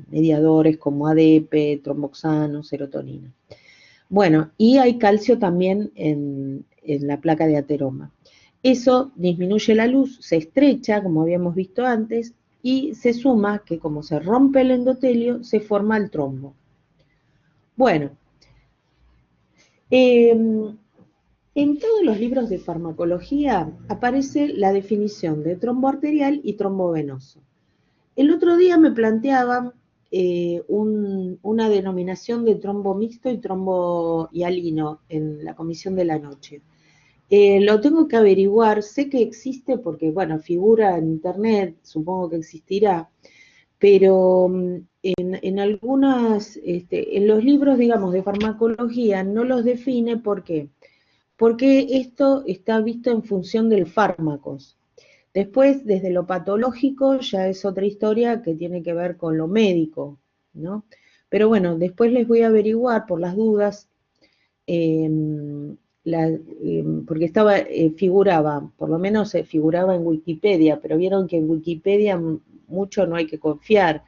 mediadores como ADP, tromboxano, serotonina. Bueno, y hay calcio también en la placa de ateroma. Eso disminuye la luz, se estrecha, como habíamos visto antes, y se suma que como se rompe el endotelio, se forma el trombo. Bueno, en todos los libros de farmacología aparece la definición de trombo arterial y trombo venoso. El otro día me planteaban una denominación de trombo mixto y trombo hialino en la comisión de la noche. Lo tengo que averiguar, sé que existe porque, bueno, figura en internet, supongo que existirá, pero en algunas, en los libros, digamos, de farmacología no los define, ¿por qué? Porque esto está visto en función del fármacos. Después, desde lo patológico, ya es otra historia que tiene que ver con lo médico, ¿no? Pero bueno, después les voy a averiguar por las dudas, eh, porque figuraba, por lo menos figuraba en Wikipedia, pero vieron que en Wikipedia mucho no hay que confiar,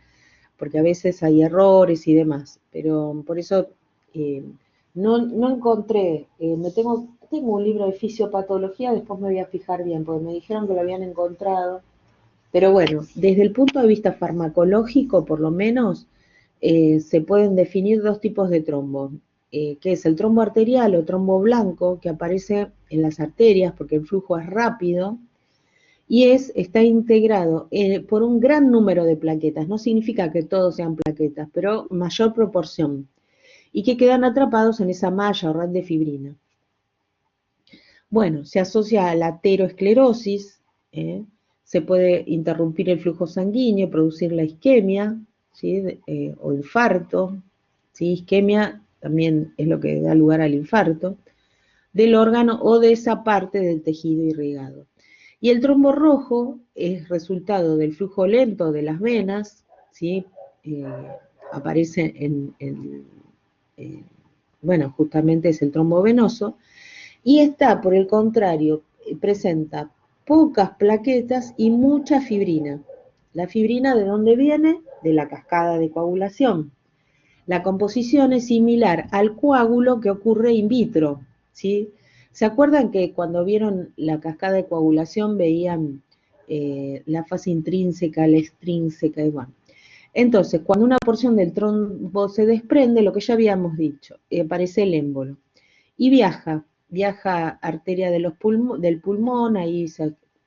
porque a veces hay errores y demás, pero por eso eh, no encontré, tengo un libro de fisiopatología, después me voy a fijar bien, porque me dijeron que lo habían encontrado, pero bueno, desde el punto de vista farmacológico, por lo menos, se pueden definir dos tipos de trombo, que es el trombo arterial o trombo blanco, que aparece en las arterias porque el flujo es rápido, y está integrado por un gran número de plaquetas. No significa que todos sean plaquetas, pero mayor proporción. Y que quedan atrapados en esa malla o red de fibrina. Bueno, se asocia a la ateroesclerosis, se puede interrumpir el flujo sanguíneo, producir la isquemia, ¿sí? O infarto. ¿Sí? Isquemia también es lo que da lugar al infarto del órgano o de esa parte del tejido irrigado. Y el trombo rojo es resultado del flujo lento de las venas, ¿sí? Aparece bueno, justamente es el trombo venoso, y está, por el contrario, presenta pocas plaquetas y mucha fibrina. La fibrina, ¿de dónde viene? De la cascada de coagulación. La composición es similar al coágulo que ocurre in vitro, ¿sí? ¿Se acuerdan que cuando vieron la cascada de coagulación veían la fase intrínseca, la extrínseca y bueno? Entonces, cuando una porción del trombo se desprende, lo que ya habíamos dicho, aparece el émbolo y viaja arteria de del pulmón, ahí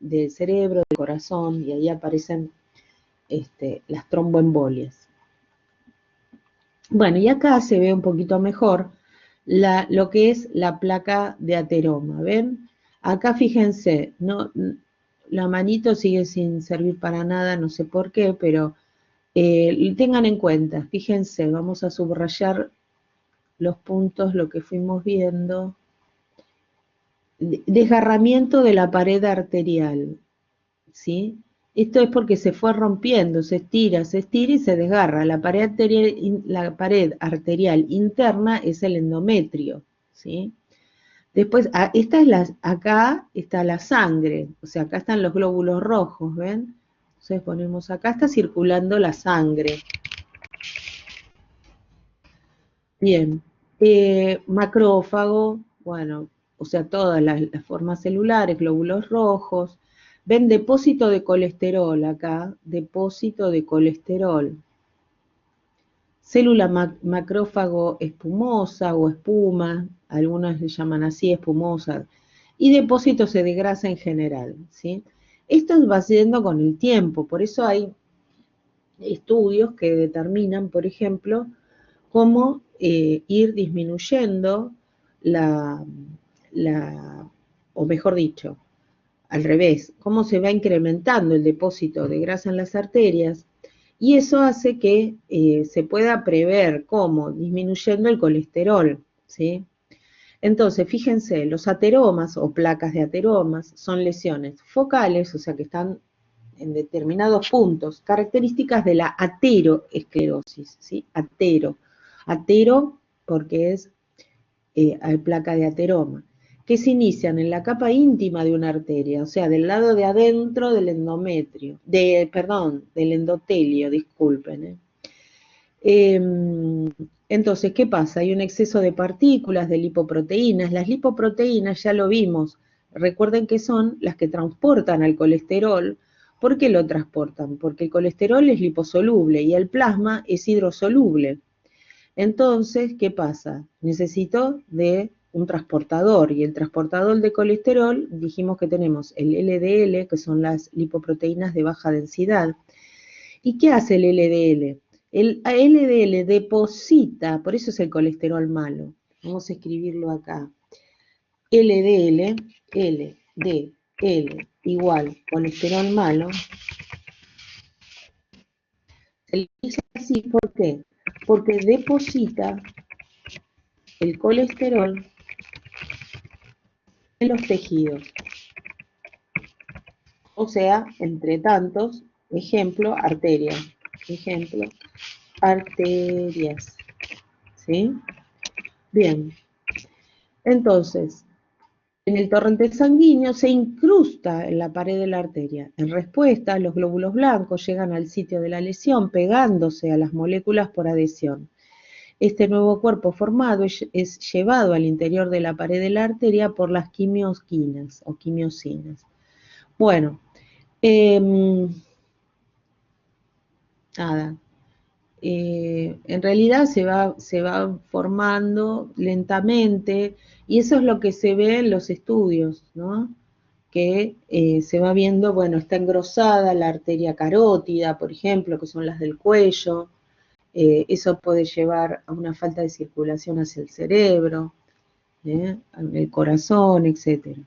del cerebro, del corazón, y ahí aparecen las tromboembolias. Bueno, y acá se ve un poquito mejor lo que es la placa de ateroma, ¿ven? Acá fíjense, no, la manito sigue sin servir para nada, no sé por qué, pero tengan en cuenta, fíjense, vamos a subrayar los puntos, lo que fuimos viendo. Desgarramiento de la pared arterial, ¿sí? Esto es porque se fue rompiendo, se estira y se desgarra. La pared arterial interna es el endometrio, ¿sí? Después, acá está la sangre, o sea, acá están los glóbulos rojos, ¿ven? Entonces ponemos acá, está circulando la sangre. Bien, macrófago, bueno, o sea, todas las formas celulares, glóbulos rojos. Ven depósito de colesterol acá, depósito de colesterol. Célula macrófago espumosa o espuma, algunas le llaman así, espumosa, y depósitos de grasa en general, ¿sí? Esto va siendo con el tiempo, por eso hay estudios que determinan, por ejemplo, cómo ir disminuyendo o mejor dicho, al revés, cómo se va incrementando el depósito de grasa en las arterias, y eso hace que se pueda prever cómo disminuyendo el colesterol, ¿sí? Entonces, fíjense, los ateromas o placas de ateromas son lesiones focales, o sea que están en determinados puntos, características de la ateroesclerosis, ¿sí? Atero porque es placa de ateroma, que se inician en la capa íntima de una arteria, o sea, del lado de adentro del endometrio, del endotelio, disculpen. Entonces, ¿qué pasa? Hay un exceso de partículas, de lipoproteínas. Las lipoproteínas ya lo vimos. Recuerden que son las que transportan al colesterol. ¿Por qué lo transportan? Porque el colesterol es liposoluble y el plasma es hidrosoluble. Entonces, ¿qué pasa? Necesito de un transportador y el transportador de colesterol, dijimos que tenemos el LDL, que son las lipoproteínas de baja densidad. ¿Y qué hace el LDL? El LDL deposita, por eso es el colesterol malo. Vamos a escribirlo acá. LDL, LDL igual colesterol malo. Se le dice así, ¿por qué? Porque deposita el colesterol en los tejidos. O sea, entre tantos, ejemplo, arterias. Ejemplo, arterias. ¿Sí? Bien. Entonces, en el torrente sanguíneo se incrusta en la pared de la arteria. En respuesta, los glóbulos blancos llegan al sitio de la lesión pegándose a las moléculas por adhesión. Este nuevo cuerpo formado es llevado al interior de la pared de la arteria por las quimiosquinas o quimiosinas. Bueno, nada. En realidad se va formando lentamente y eso es lo que se ve en los estudios, ¿no? Que se va viendo, bueno, está engrosada la arteria carótida, por ejemplo, que son las del cuello, eso puede llevar a una falta de circulación hacia el cerebro, el corazón, etc.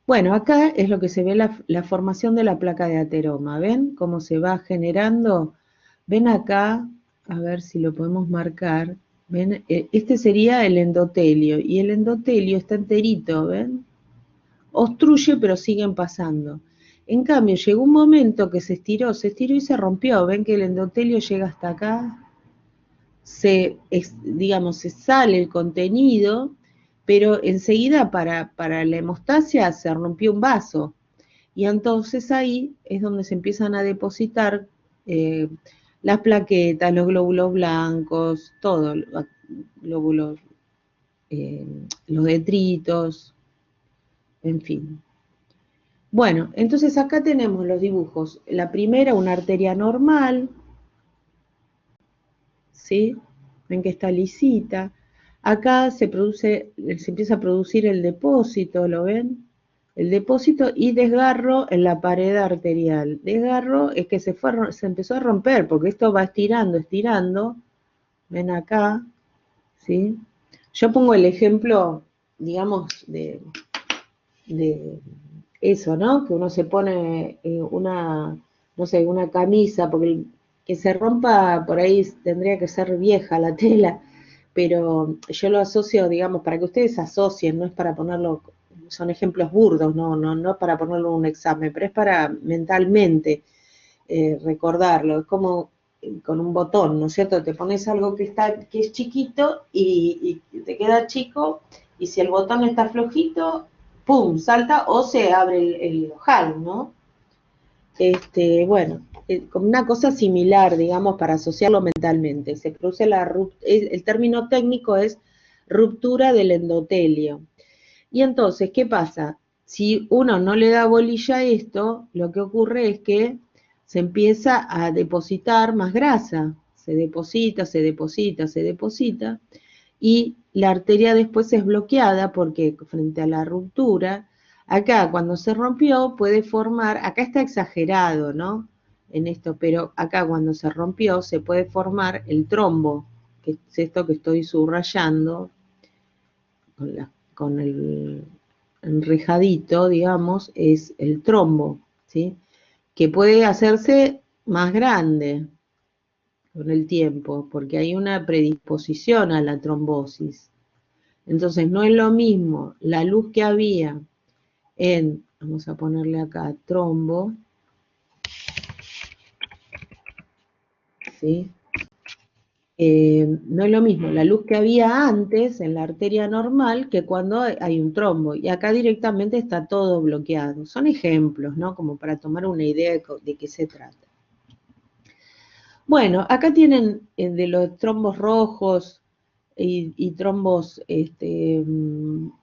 Bueno, acá es lo que se ve la formación de la placa de ateroma, ¿ven? Cómo se va generando. Ven acá, a ver si lo podemos marcar. ¿Ven? Este sería el endotelio, y el endotelio está enterito, ¿ven? Obstruye, pero siguen pasando. En cambio, llegó un momento que se estiró y se rompió. ¿Ven que el endotelio llega hasta acá? Digamos, se sale el contenido, pero enseguida para la hemostasia se rompió un vaso. Y entonces ahí es donde se empiezan a depositar eh, las plaquetas, los glóbulos blancos, todo, los glóbulos, los detritos, en fin. Bueno, entonces acá tenemos los dibujos. La primera, una arteria normal, ¿sí? Ven que está lisita. Acá se empieza a producir el depósito, ¿lo ven? El depósito y desgarro en la pared arterial. Desgarro es que se empezó a romper, porque esto va estirando, estirando. Ven acá, ¿sí? Yo pongo el ejemplo, digamos, de eso, ¿no? Que uno se pone no sé, una camisa, porque que se rompa por ahí tendría que ser vieja la tela, pero yo lo asocio, digamos, para que ustedes asocien, no es para ponerlo, son ejemplos burdos, no para ponerlo en un examen, pero es para mentalmente recordarlo, es como con un botón, ¿no es cierto? Te pones algo que es chiquito y te queda chico, y si el botón está flojito, ¡pum!, salta o se abre el ojal, ¿no? Bueno, como una cosa similar, digamos, para asociarlo mentalmente. Se produce el término técnico es ruptura del endotelio. Y entonces, ¿qué pasa? Si uno no le da bolilla a esto, lo que ocurre es que se empieza a depositar más grasa. Se deposita, se deposita, se deposita, y la arteria después es bloqueada porque frente a la ruptura, acá cuando se rompió puede formar, acá está exagerado, ¿no? En esto, pero acá cuando se rompió se puede formar el trombo, que es esto que estoy subrayando con el enrejadito, digamos, es el trombo, ¿sí? Que puede hacerse más grande con el tiempo, porque hay una predisposición a la trombosis. Entonces, no es lo mismo la luz que había en, vamos a ponerle acá, trombo, ¿sí? No es lo mismo la luz que había antes en la arteria normal que cuando hay un trombo. Y acá directamente está todo bloqueado. Son ejemplos, ¿no? Como para tomar una idea de qué se trata. Bueno, acá tienen de los trombos rojos y trombos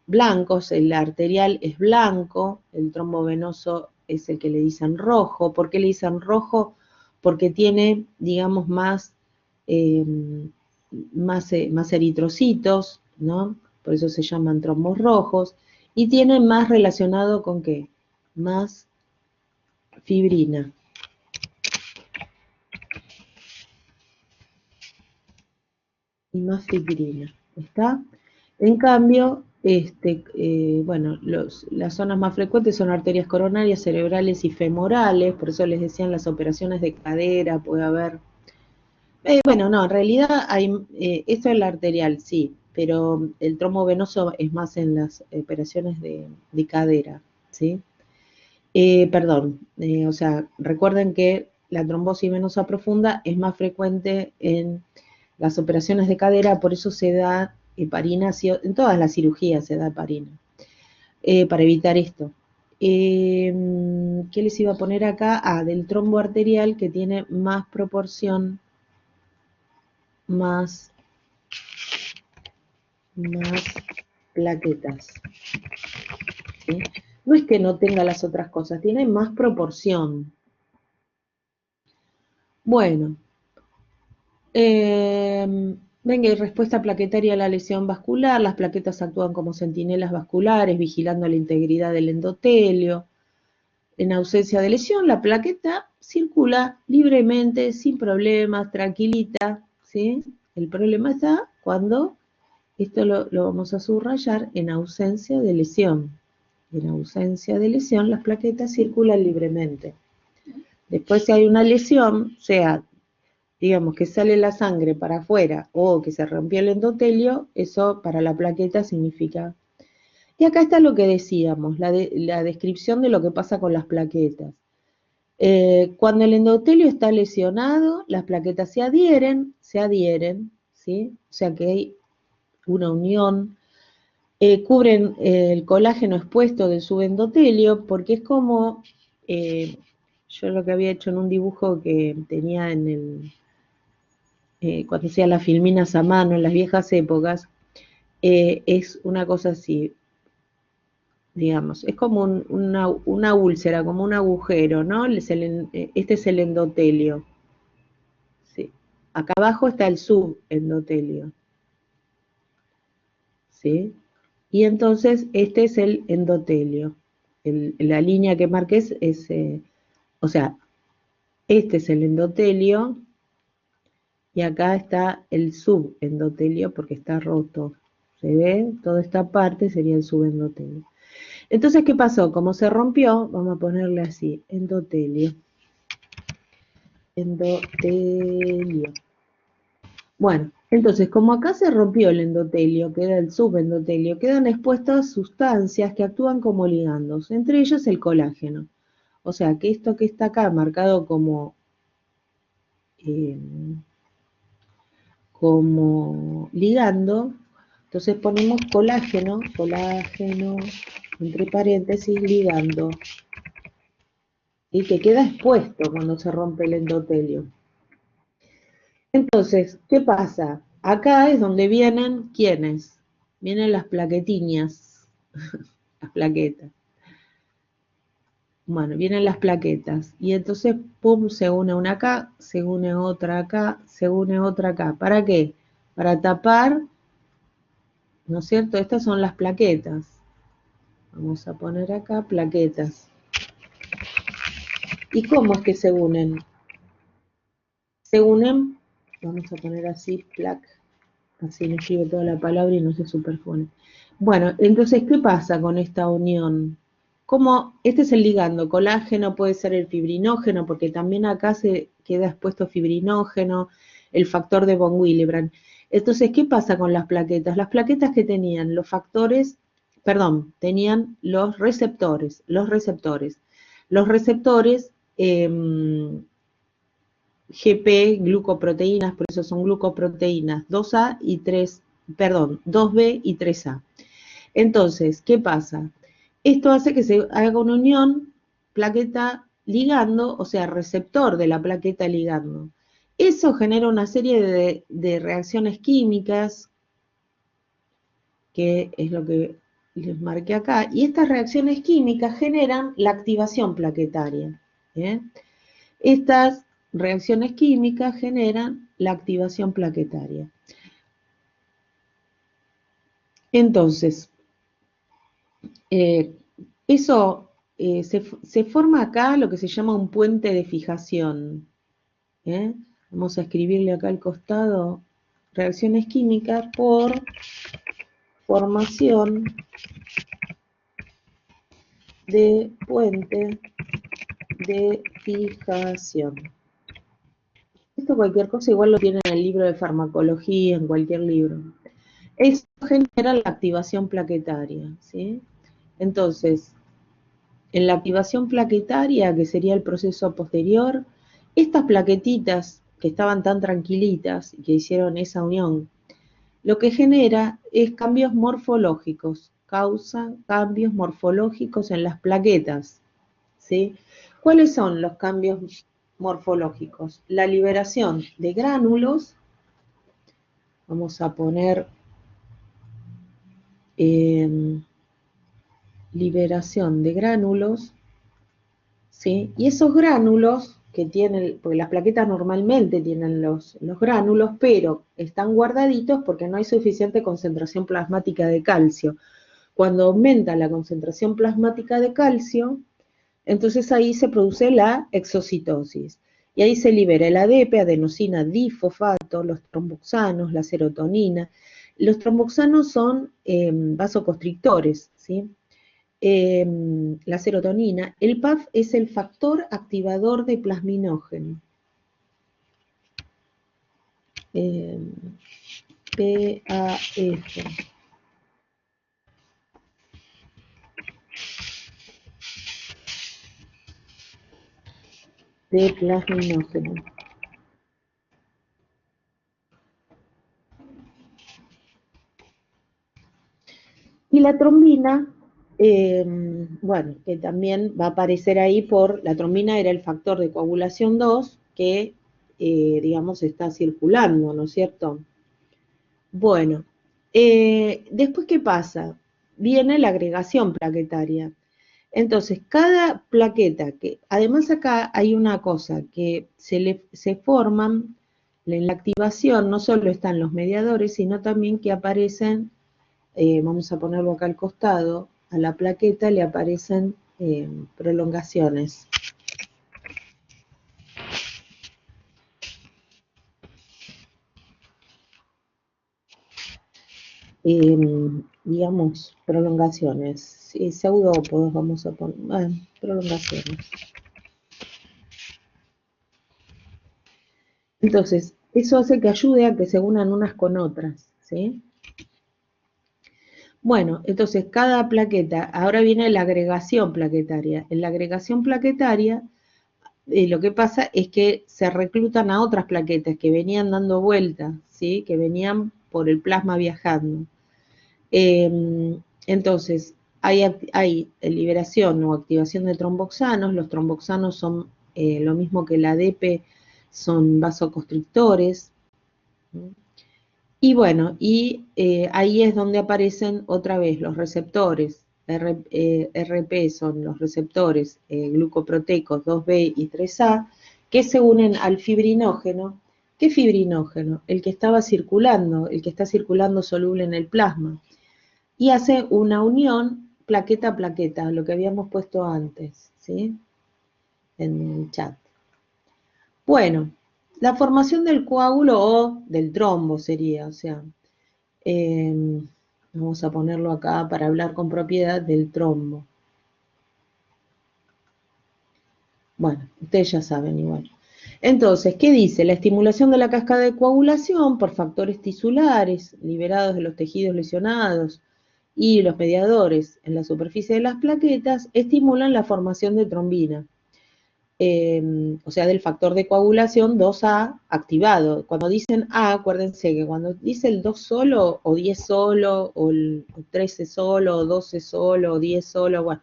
blancos. El arterial es blanco, el trombo venoso es el que le dicen rojo. ¿Por qué le dicen rojo? Porque tiene, digamos, más eritrocitos, ¿no? Por eso se llaman trombos rojos, y tienen más relacionado con ¿qué? Más fibrina. Y más fibrina, ¿está? En cambio, bueno, las zonas más frecuentes son arterias coronarias, cerebrales y femorales, por eso les decían las operaciones de cadera, puede haber. Bueno, no, en realidad hay, esto es la arterial, sí, pero el trombo venoso es más en las operaciones de cadera, ¿sí? Perdón, o sea, recuerden que la trombosis venosa profunda es más frecuente en las operaciones de cadera, por eso se da heparina, en todas las cirugías se da heparina, para evitar esto. ¿Qué les iba a poner acá? Ah, del trombo arterial que tiene más proporción, más plaquetas, ¿sí? No es que no tenga las otras cosas, tiene más proporción. Bueno, venga, y respuesta plaquetaria a la lesión vascular. Las plaquetas actúan como centinelas vasculares, vigilando la integridad del endotelio. En ausencia de lesión, la plaqueta circula libremente, sin problemas, tranquilita, ¿sí? El problema está cuando, esto lo vamos a subrayar, en ausencia de lesión. En ausencia de lesión, las plaquetas circulan libremente. Después, si hay una lesión, sea, digamos, que sale la sangre para afuera o que se rompió el endotelio, eso para la plaqueta significa. Y acá está lo que decíamos, la descripción de lo que pasa con las plaquetas. Cuando el endotelio está lesionado, las plaquetas se adhieren, ¿sí? O sea que hay una unión. Cubren el colágeno expuesto del subendotelio, porque es como, yo lo que había hecho en un dibujo que tenía en cuando hacía las filminas a mano en las viejas épocas, es una cosa así, digamos, es como una úlcera, como un agujero, ¿no? Este es el endotelio. ¿Sí? Acá abajo está el subendotelio. ¿Sí? Y entonces este es el endotelio. La línea que marques es, o sea, este es el endotelio y acá está el subendotelio porque está roto. ¿Se ve? Toda esta parte sería el subendotelio. Entonces, ¿qué pasó? Como se rompió, vamos a ponerle así, endotelio. Endotelio. Bueno, entonces, como acá se rompió el endotelio, queda el subendotelio, quedan expuestas sustancias que actúan como ligandos, entre ellos el colágeno. O sea, que esto que está acá marcado eh, como ligando, entonces ponemos colágeno, entre paréntesis, ligando, y que queda expuesto cuando se rompe el endotelio. Entonces, ¿qué pasa? Acá es donde vienen, ¿quiénes? Vienen las plaquetiñas, las plaquetas. Bueno, vienen las plaquetas. Y entonces, pum, se une una acá, se une otra acá, se une otra acá. ¿Para qué? Para tapar, ¿no es cierto? Estas son las plaquetas. Vamos a poner acá plaquetas. ¿Y cómo es que se unen? Se unen, vamos a poner así, plac, así no escribe toda la palabra y no se superpone. Bueno, entonces, ¿qué pasa con esta unión? Como este es el ligando, colágeno puede ser el fibrinógeno, porque también acá se queda expuesto fibrinógeno, el factor de von Willebrand. Entonces, ¿qué pasa con las plaquetas? Las plaquetas que tenían los factores, perdón, tenían los receptores, Los receptores GP, glucoproteínas, por eso son glucoproteínas 2A y 3, perdón, 2B y 3A. Entonces, ¿qué pasa? Esto hace que se haga una unión plaqueta ligando, o sea, receptor de la plaqueta ligando. Eso genera una serie de reacciones químicas, que es lo que les marqué acá, y estas reacciones químicas generan la activación plaquetaria. ¿Bien? Estas reacciones químicas generan la activación plaquetaria. Entonces, eso se forma acá lo que se llama un puente de fijación. ¿Eh? Vamos a escribirle acá al costado reacciones químicas por formación de puente de fijación. Esto cualquier cosa igual lo tiene en el libro de farmacología, en cualquier libro. Eso genera la activación plaquetaria, ¿sí? Entonces, en la activación plaquetaria, que sería el proceso posterior, estas plaquetitas que estaban tan tranquilitas y que hicieron esa unión, lo que genera es cambios morfológicos, causa cambios morfológicos en las plaquetas, ¿sí? ¿Cuáles son los cambios morfológicos? La liberación de gránulos, vamos a poner liberación de gránulos, ¿sí? Y esos gránulos que tienen, porque las plaquetas normalmente tienen los gránulos, pero están guardaditos porque no hay suficiente concentración plasmática de calcio. Cuando aumenta la concentración plasmática de calcio, entonces ahí se produce la exocitosis. Y ahí se libera el ADP, adenosina difosfato, los tromboxanos, la serotonina. Los tromboxanos son vasoconstrictores, ¿sí? La serotonina. El PAF es el factor activador de plasminógeno. PAF. De plasminógeno. Y la trombina, bueno, que también va a aparecer ahí la trombina era el factor de coagulación 2 que, digamos, está circulando, ¿no es cierto? Bueno, después, ¿qué pasa? Viene la agregación plaquetaria. Entonces, cada plaqueta, que además acá hay una cosa, que se forman en la activación, no solo están los mediadores, sino también que aparecen, vamos a ponerlo acá al costado, a la plaqueta le aparecen prolongaciones. Digamos, prolongaciones, pseudópodos vamos a poner, prolongaciones. Entonces, eso hace que ayude a que se unan unas con otras, ¿sí? Bueno, entonces cada plaqueta, ahora viene la agregación plaquetaria. En la agregación plaquetaria, lo que pasa es que se reclutan a otras plaquetas que venían dando vueltas, ¿sí? Que venían por el plasma viajando. Entonces, hay liberación o activación de tromboxanos. Los tromboxanos son lo mismo que el ADP, son vasoconstrictores. Y bueno, ahí es donde aparecen otra vez los receptores. RP son los receptores glucoproteicos 2B y 3A, que se unen al fibrinógeno. ¿Qué fibrinógeno? El que estaba circulando, el que está circulando soluble en el plasma. Y hace una unión plaqueta a plaqueta, lo que habíamos puesto antes, ¿sí? En el chat. Bueno, la formación del coágulo o del trombo sería, o sea, vamos a ponerlo acá para hablar con propiedad del trombo. Bueno, ustedes ya saben igual. Entonces, ¿qué dice? La estimulación de la cascada de coagulación por factores tisulares liberados de los tejidos lesionados y los mediadores en la superficie de las plaquetas estimulan la formación de trombina. O sea, del factor de coagulación 2A activado. Cuando dicen A, acuérdense que cuando dice el 2 solo, o 10 solo, o el 13 solo, o 12 solo, o 10 solo, bueno,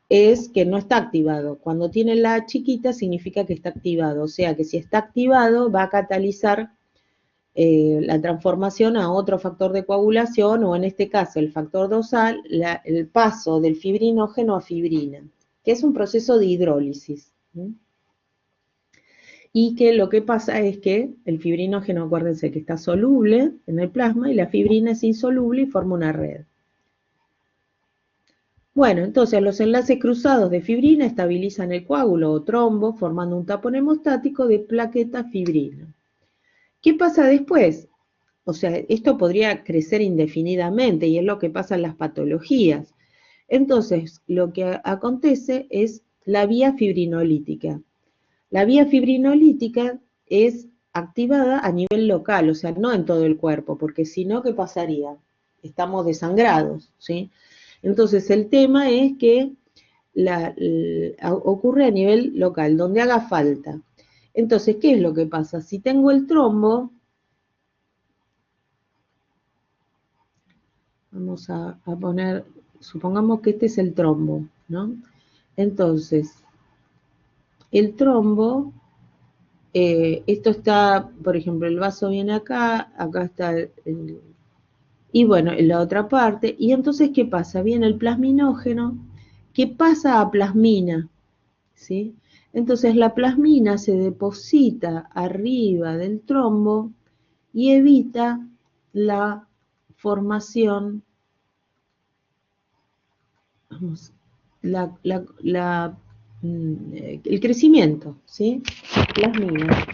es que no está activado. Cuando tiene la chiquita significa que está activado. O sea, que si está activado va a catalizar la transformación a otro factor de coagulación, o en este caso el factor 2A, el paso del fibrinógeno a fibrina, que es un proceso de hidrólisis. Y que lo que pasa es que el fibrinógeno, acuérdense que está soluble en el plasma y la fibrina es insoluble y forma una red. Bueno, entonces los enlaces cruzados de fibrina estabilizan el coágulo o trombo formando un tapón hemostático de plaqueta fibrina. ¿Qué pasa después? O sea, esto podría crecer indefinidamente y es lo que pasa en las patologías. Entonces, lo que acontece es la vía fibrinolítica. La vía fibrinolítica es activada a nivel local, o sea, no en todo el cuerpo, porque si no, ¿qué pasaría? Estamos desangrados, ¿sí? Entonces, el tema es que ocurre a nivel local, donde haga falta. Entonces, ¿qué es lo que pasa? Si tengo el trombo, vamos a poner, supongamos que este es el trombo, ¿no? Entonces, el trombo, esto está, por ejemplo, el vaso viene acá, acá está y bueno, en la otra parte, y entonces, ¿qué pasa? Viene el plasminógeno, que pasa a plasmina, ¿sí? Entonces la plasmina se deposita arriba del trombo y evita la formación, vamos, el crecimiento, ¿sí? Plasmina.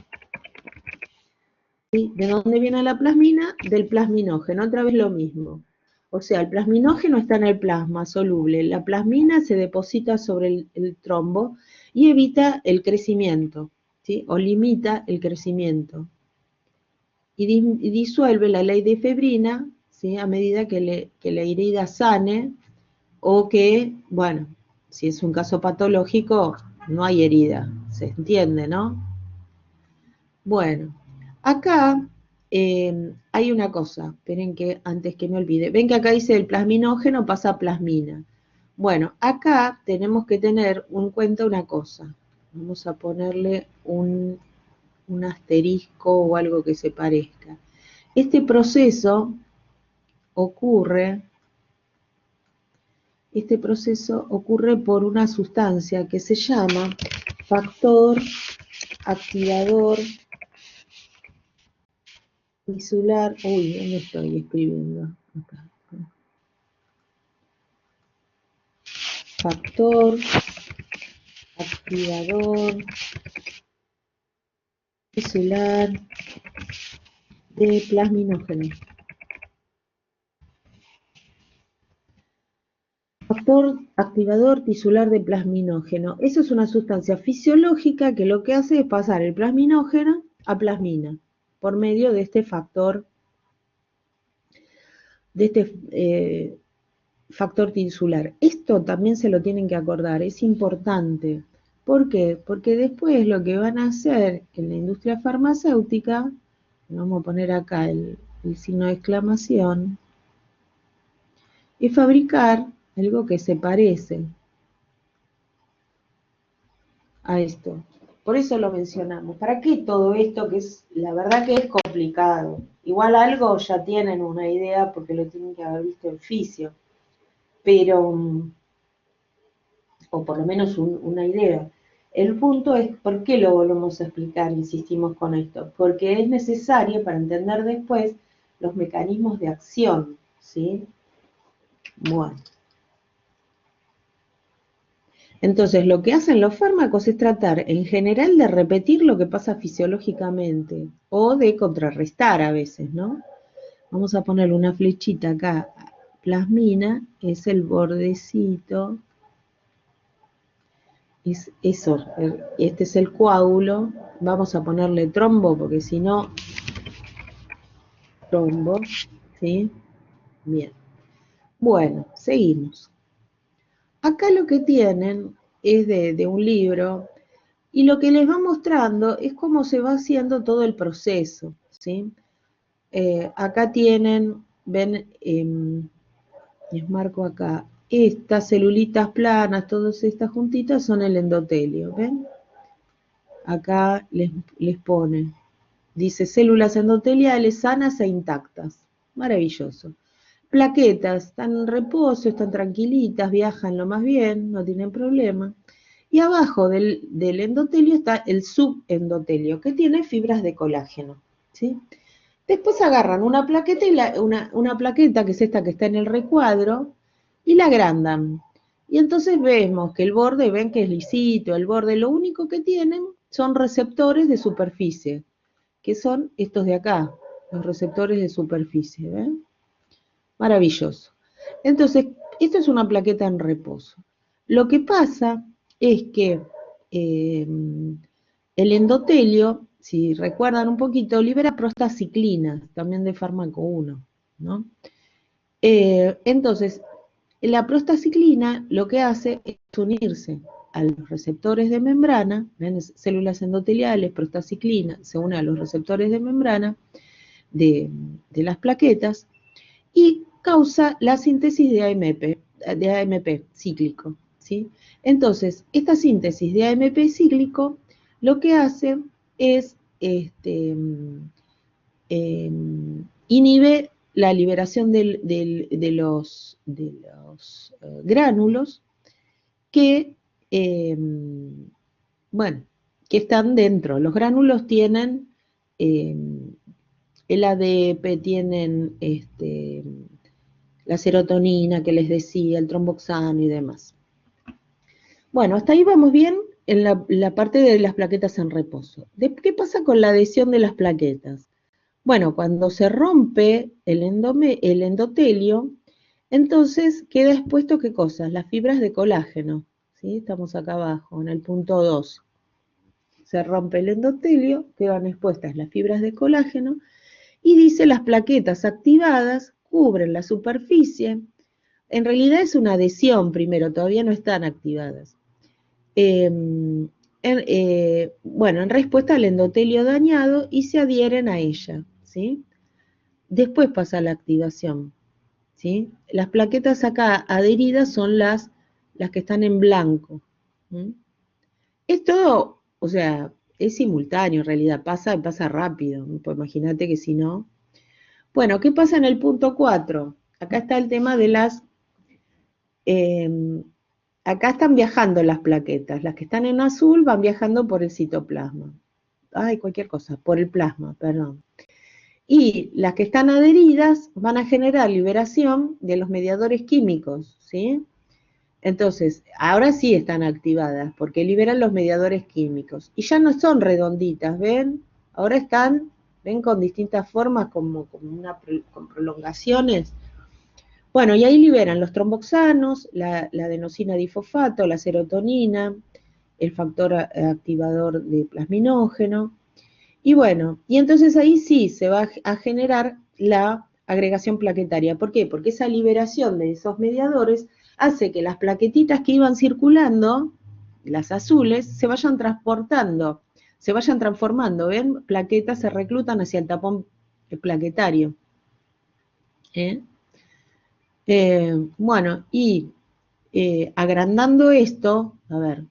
¿Sí? ¿De dónde viene la plasmina? Del plasminógeno, otra vez lo mismo. O sea, el plasminógeno está en el plasma soluble, la plasmina se deposita sobre el trombo y evita el crecimiento, ¿sí? O limita el crecimiento. Y disuelve la ley de febrina, ¿sí? A medida que la herida sane o que, bueno, si es un caso patológico, no hay herida, se entiende, ¿no? Bueno, acá hay una cosa, esperen que antes que me olvide. Ven que acá dice el plasminógeno pasa a plasmina. Bueno, acá tenemos que tener en cuenta una cosa. Vamos a ponerle un asterisco o algo que se parezca. Este proceso ocurre, por una sustancia que se llama factor activador tisular. Uy, ¿dónde estoy escribiendo? Acá. Factor activador tisular de plasminógeno. Factor activador tisular de plasminógeno. Eso es una sustancia fisiológica que lo que hace es pasar el plasminógeno a plasmina por medio de este factor, factor tisular. Esto también se lo tienen que acordar, es importante. ¿Por qué? Porque después lo que van a hacer en la industria farmacéutica, vamos a poner acá el signo de exclamación, es fabricar algo que se parece a esto. Por eso lo mencionamos. ¿Para qué todo esto que es, la verdad que es complicado? Igual algo ya tienen una idea porque lo tienen que haber visto en fisio, pero, o por lo menos una idea. El punto es, ¿por qué lo volvemos a explicar? Insistimos con esto. Porque es necesario para entender después los mecanismos de acción, ¿sí? Bueno. Entonces, lo que hacen los fármacos es tratar en general de repetir lo que pasa fisiológicamente o de contrarrestar a veces, ¿no? Vamos a ponerle una flechita acá. Plasmina es el bordecito Es eso, este es el coágulo. Vamos a ponerle trombo, porque si no, trombo, ¿sí? Bien. Bueno, seguimos. Acá lo que tienen es de un libro, y lo que les va mostrando es cómo se va haciendo todo el proceso, ¿sí? Acá tienen, ven, les marco acá, estas celulitas planas, todas estas juntitas son el endotelio, ¿ven? Acá les pone, dice células endoteliales sanas e intactas, maravilloso. Plaquetas, están en reposo, están tranquilitas, viajan lo más bien, no tienen problema. Y abajo del endotelio está el subendotelio, que tiene fibras de colágeno, ¿sí? Después agarran una plaqueta, una plaqueta, que es esta que está en el recuadro, y la agrandan. Y entonces vemos que el borde, ven que es lisito, el borde lo único que tienen son receptores de superficie, que son estos de acá, los receptores de superficie, ¿ven? Maravilloso. Entonces, esto es una plaqueta en reposo. Lo que pasa es que eh, el endotelio, si recuerdan un poquito, libera prostaciclina, también de fármaco 1, ¿no? Entonces, la prostaciclina lo que hace es unirse a los receptores de membrana, ¿ven? Células endoteliales, prostaciclina, se une a los receptores de membrana de las plaquetas, y causa la síntesis de AMP cíclico, ¿sí? Entonces, esta síntesis de AMP cíclico lo que hace es inhibe la liberación de los gránulos que, bueno, que están dentro. Los gránulos tienen el ADP, tienen la serotonina que les decía, el tromboxano y demás. Bueno, hasta ahí vamos bien en la parte de las plaquetas en reposo. ¿Qué pasa con la adhesión de las plaquetas? Bueno, cuando se rompe el endotelio, entonces queda expuesto, ¿qué cosas? Las fibras de colágeno, ¿sí? Estamos acá abajo, en el punto 2. Se rompe el endotelio, quedan expuestas las fibras de colágeno, y dice las plaquetas activadas cubren la superficie. En realidad es una adhesión primero, todavía no están activadas. Bueno, en respuesta al endotelio dañado y se adhieren a ella, ¿sí? Después pasa la activación, ¿sí? Las plaquetas acá adheridas son las que están en blanco. ¿Sí? Es todo, o sea, es simultáneo en realidad, pasa rápido, pues imagínate que si no. Bueno, ¿qué pasa en el punto 4? Acá está el tema de acá están viajando las plaquetas, las que están en azul van viajando por el citoplasma. Ay, cualquier cosa, por el plasma, perdón. Y las que están adheridas van a generar liberación de los mediadores químicos, ¿sí? Entonces, ahora sí están activadas, porque liberan los mediadores químicos. Y ya no son redonditas, ¿ven? Ahora están, ¿ven? Con distintas formas, con prolongaciones. Bueno, y ahí liberan los tromboxanos, la adenosina difosfato, la serotonina, el factor activador de plasminógeno. Y bueno, y entonces ahí sí se va a generar la agregación plaquetaria. ¿Por qué? Porque esa liberación de esos mediadores hace que las plaquetitas que iban circulando, las azules, se vayan transportando, se vayan transformando, ¿ven? Plaquetas se reclutan hacia el tapón plaquetario. Bueno, y agrandando esto, a ver,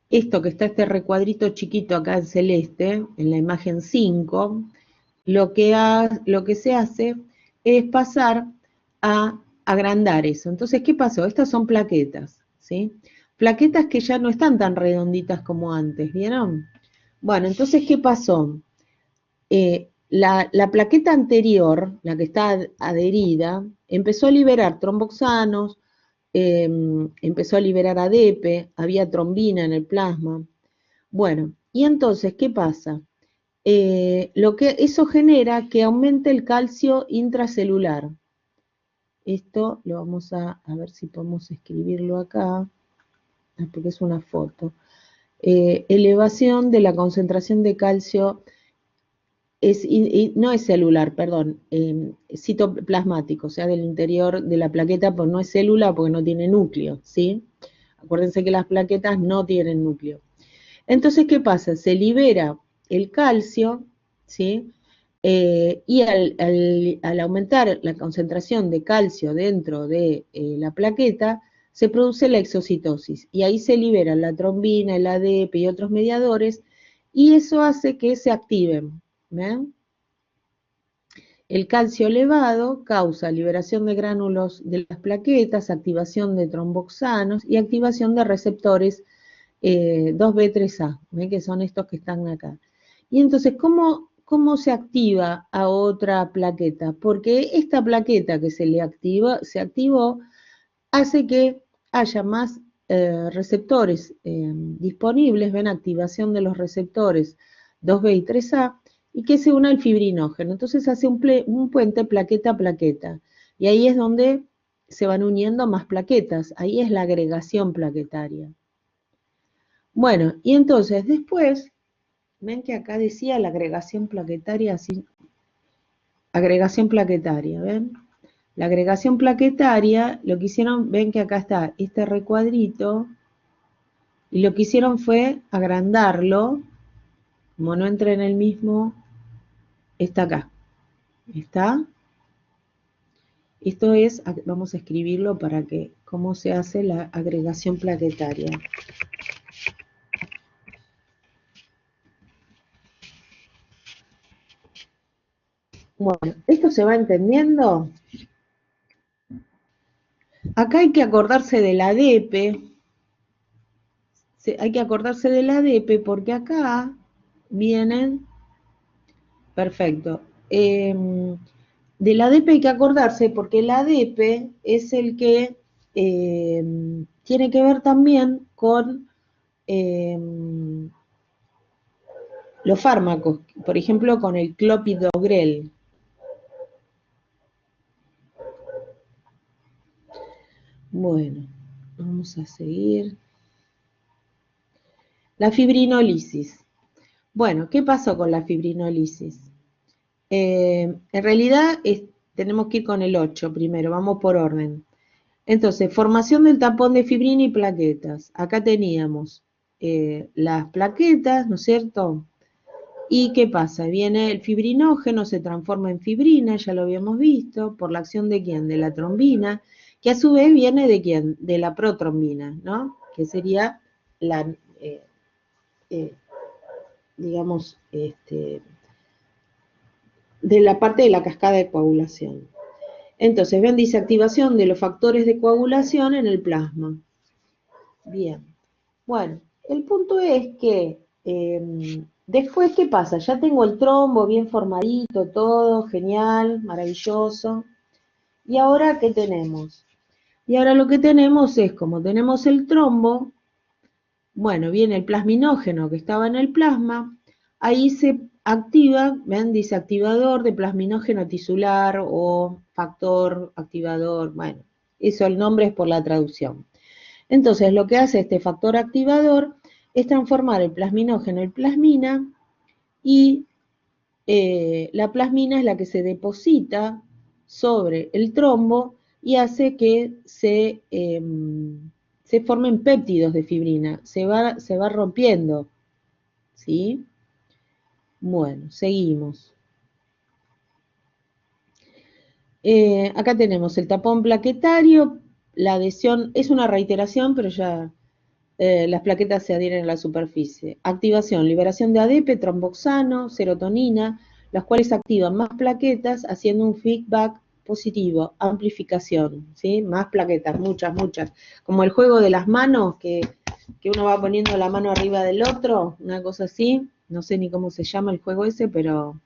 esto que está este recuadrito chiquito acá en celeste, en la imagen 5, lo que se hace es pasar a agrandar eso. Entonces, ¿qué pasó? Estas son plaquetas, ¿sí? Plaquetas que ya no están tan redonditas como antes, ¿vieron? Bueno, entonces, ¿qué pasó? La plaqueta anterior, la que está adherida, empezó a liberar tromboxanos, empezó a liberar ADP, había trombina en el plasma. Bueno, y entonces, ¿qué pasa? Eso genera que aumente el calcio intracelular. Esto lo vamos a ver si podemos escribirlo acá. porque es una foto. Elevación de la concentración de calcio, no es celular, perdón, citoplasmático, o sea, del interior de la plaqueta, pues no es célula porque no tiene núcleo, ¿sí? Acuérdense que las plaquetas no tienen núcleo. Entonces, ¿qué pasa? Se libera el calcio, ¿sí? Y al aumentar la concentración de calcio dentro de la plaqueta, se produce la exocitosis y ahí se liberan la trombina, el ADP y otros mediadores y eso hace que se activen. ¿Ven? El calcio elevado causa liberación de gránulos de las plaquetas, activación de tromboxanos y activación de receptores 2B3A, ¿ven? Que son estos que están acá. Y entonces, ¿cómo se activa a otra plaqueta? Porque esta plaqueta que se activó, hace que haya más receptores disponibles, ven activación de los receptores 2B y 3A, y que se une al fibrinógeno. Entonces hace un puente plaqueta a plaqueta. Y ahí es donde se van uniendo más plaquetas. Ahí es la agregación plaquetaria. Bueno, y entonces después, ven que acá decía la agregación plaquetaria, así, agregación plaquetaria, ¿ven? La agregación plaquetaria, lo que hicieron, ven que acá está este recuadrito, y lo que hicieron fue agrandarlo, como no entra en el mismo, está acá, ¿está? Esto es, vamos a escribirlo para que, cómo se hace la agregación plaquetaria. Bueno, ¿esto se va entendiendo? Acá hay que acordarse de la ADP, hay que acordarse de la ADP porque acá vienen, perfecto, de la ADP hay que acordarse porque el ADP es el que tiene que ver también con los fármacos, por ejemplo con el clopidogrel. Bueno, vamos a seguir. La fibrinolisis. Bueno, ¿qué pasó con la fibrinolisis? En realidad tenemos que ir con el 8 primero, vamos por orden. Entonces, formación del tapón de fibrina y plaquetas. Acá teníamos las plaquetas, ¿no es cierto? ¿Y qué pasa? Viene el fibrinógeno, se transforma en fibrina, ya lo habíamos visto, por la acción de quién? De la trombina, que a su vez viene de quién? De la protrombina, ¿no? Que sería la, digamos, de la parte de la cascada de coagulación. Entonces, ven, dice activación de los factores de coagulación en el plasma. Bien. Bueno, el punto es que después, ¿qué pasa? Ya tengo el trombo bien formadito, todo, genial, maravilloso. ¿Y ahora qué tenemos? Y ahora lo que tenemos es, como tenemos el trombo, bueno, viene el plasminógeno que estaba en el plasma, ahí se activa, ven, dice activador de plasminógeno tisular o factor activador, bueno, eso el nombre es por la traducción. Entonces, lo que hace este factor activador es transformar el plasminógeno en plasmina y la plasmina es la que se deposita sobre el trombo y hace que se formen péptidos de fibrina, se va rompiendo, ¿sí? Bueno, seguimos. Acá tenemos el tapón plaquetario, la adhesión es una reiteración, pero ya las plaquetas se adhieren a la superficie. Activación, liberación de ADP, tromboxano, serotonina, las cuales activan más plaquetas haciendo un feedback positivo, amplificación, ¿sí? Más plaquetas, muchas, muchas. Como el juego de las manos, que uno va poniendo la mano arriba del otro, una cosa así. No sé ni cómo se llama el juego ese, pero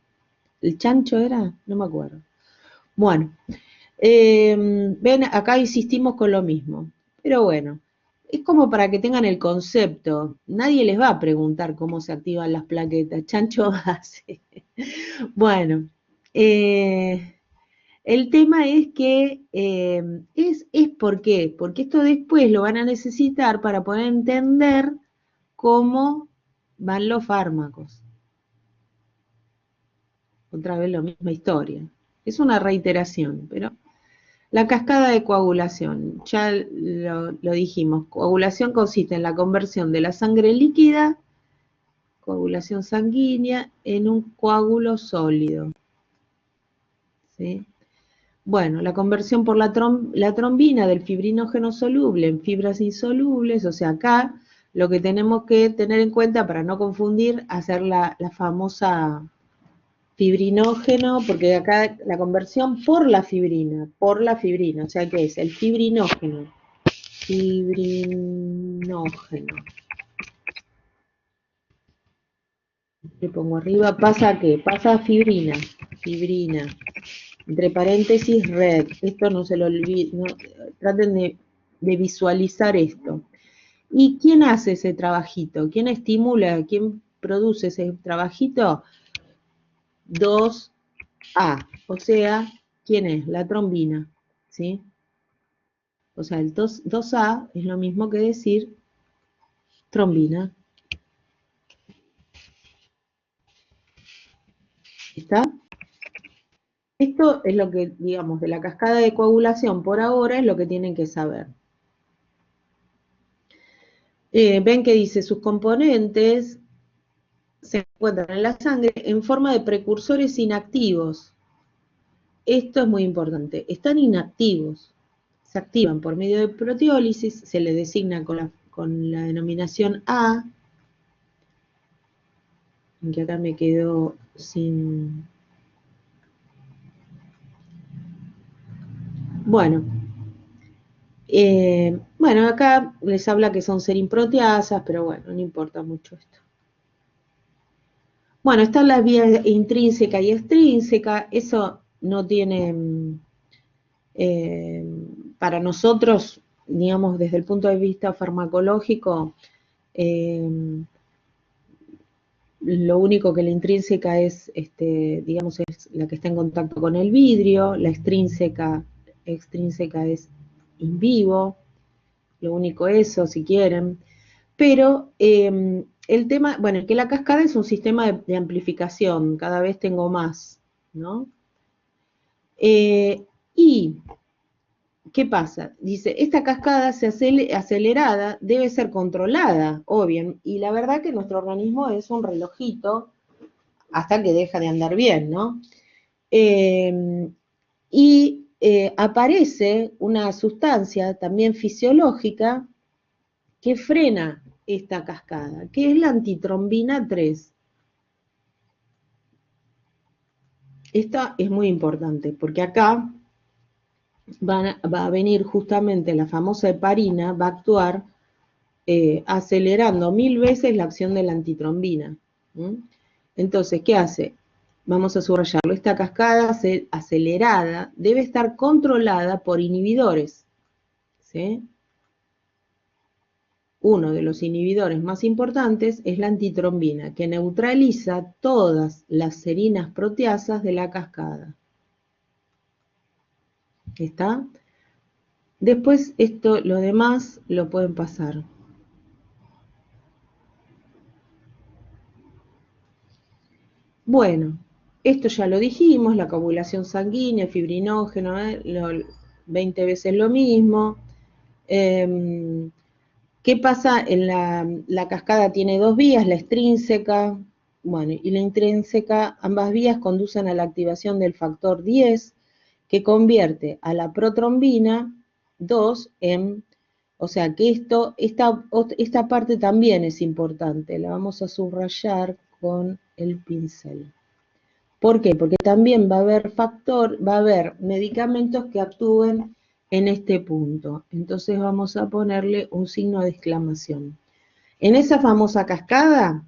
¿el chancho era? No me acuerdo. Bueno, ven, acá insistimos con lo mismo. Pero bueno, es como para que tengan el concepto. Nadie les va a preguntar cómo se activan las plaquetas. Chancho hace. Bueno, El tema es que ¿por qué? Porque esto después lo van a necesitar para poder entender cómo van los fármacos. Otra vez la misma historia. Es una reiteración, pero la cascada de coagulación, ya lo dijimos, coagulación consiste en la conversión de la sangre líquida, coagulación sanguínea, en un coágulo sólido. ¿Sí? Bueno, la conversión por la trombina del fibrinógeno soluble en fibras insolubles, o sea, acá lo que tenemos que tener en cuenta para no confundir, hacer la famosa fibrinógeno, porque acá la conversión por la fibrina, o sea, ¿qué es? El fibrinógeno. Fibrinógeno. Le pongo arriba, ¿pasa qué? Pasa fibrina, entre paréntesis red. Esto no se lo olviden, no, traten de visualizar esto. ¿Y quién hace ese trabajito? ¿Quién estimula? ¿Quién produce ese trabajito? 2A, o sea, ¿quién es? La trombina, ¿sí? O sea, el 2A es lo mismo que decir trombina. ¿Está? Esto es lo que, digamos, de la cascada de coagulación por ahora es lo que tienen que saber. Ven que dice sus componentes se encuentran en la sangre en forma de precursores inactivos. Esto es muy importante. Están inactivos. Se activan por medio de proteólisis, se le designa con la denominación A, que acá me quedó sin... Bueno, acá les habla que son serinproteasas, pero bueno, no importa mucho esto. Bueno, están las vías intrínseca y extrínseca, eso no tiene, para nosotros, digamos, desde el punto de vista farmacológico, lo único que la intrínseca es, digamos, es la que está en contacto con el vidrio, la extrínseca es in vivo, lo único eso, si quieren. Pero el tema, bueno, que la cascada es un sistema de amplificación, cada vez tengo más, ¿no? Y, ¿qué pasa? Dice, esta cascada acelerada debe ser controlada, obvio, y la verdad que nuestro organismo es un relojito hasta que deja de andar bien, ¿no? Aparece una sustancia también fisiológica que frena esta cascada, que es la antitrombina 3. Esta es muy importante, porque acá va a venir justamente la famosa heparina, va a actuar acelerando 1000 veces la acción de la antitrombina. Entonces, ¿qué hace? Vamos a subrayarlo. Esta cascada acelerada debe estar controlada por inhibidores, ¿sí? Uno de los inhibidores más importantes es la antitrombina, que neutraliza todas las serinas proteasas de la cascada. ¿Está? Después lo demás lo pueden pasar. Bueno, esto ya lo dijimos, la coagulación sanguínea, fibrinógeno, 20 veces lo mismo. ¿Qué pasa? La cascada tiene dos vías, la extrínseca, bueno, y la intrínseca, ambas vías conducen a la activación del factor 10, que convierte a la protrombina 2 en, o sea que esta parte también es importante, la vamos a subrayar con el pincel. ¿Por qué? Porque también va a haber medicamentos que actúen en este punto. Entonces vamos a ponerle un signo de exclamación. En esa famosa cascada,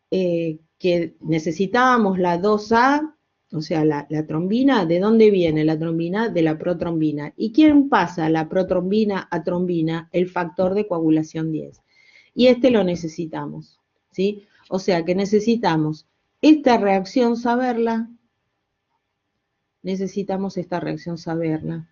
que necesitábamos la 2A, o sea, la trombina, ¿de dónde viene la trombina? De la protrombina. ¿Y quién pasa la protrombina a trombina? El factor de coagulación 10. Y lo necesitamos, ¿sí? O sea que necesitamos esta reacción saberla, necesitamos esta reacción saberla.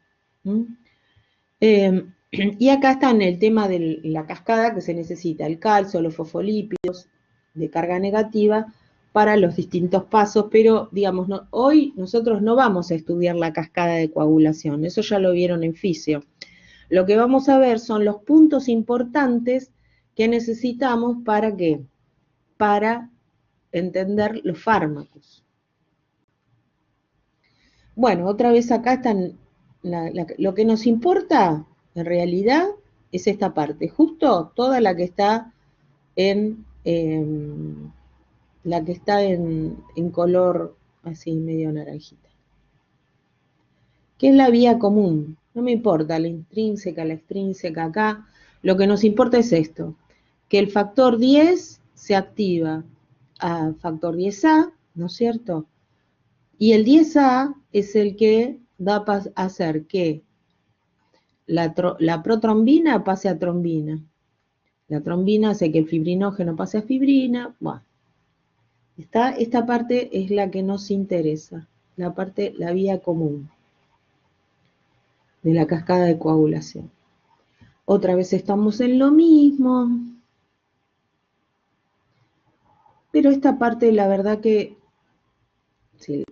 Y acá está en el tema de la cascada que se necesita el calcio, los fosfolípidos de carga negativa para los distintos pasos, pero digamos, hoy nosotros no vamos a estudiar la cascada de coagulación, eso ya lo vieron en fisio. Lo que vamos a ver son los puntos importantes que necesitamos para ¿qué? Para entender los fármacos. Bueno, otra vez acá están, lo que nos importa en realidad es esta parte, justo toda la que está en color así medio naranjita. ¿Qué es la vía común? No me importa la intrínseca, la extrínseca acá. Lo que nos importa es esto, que el factor 10 se activa a factor 10A, ¿no es cierto? Y el 10A es el que va a hacer que la protrombina pase a trombina. La trombina hace que el fibrinógeno pase a fibrina. Bueno, esta parte es la que nos interesa, la vía común de la cascada de coagulación. Otra vez estamos en lo mismo. Pero esta parte, la verdad que,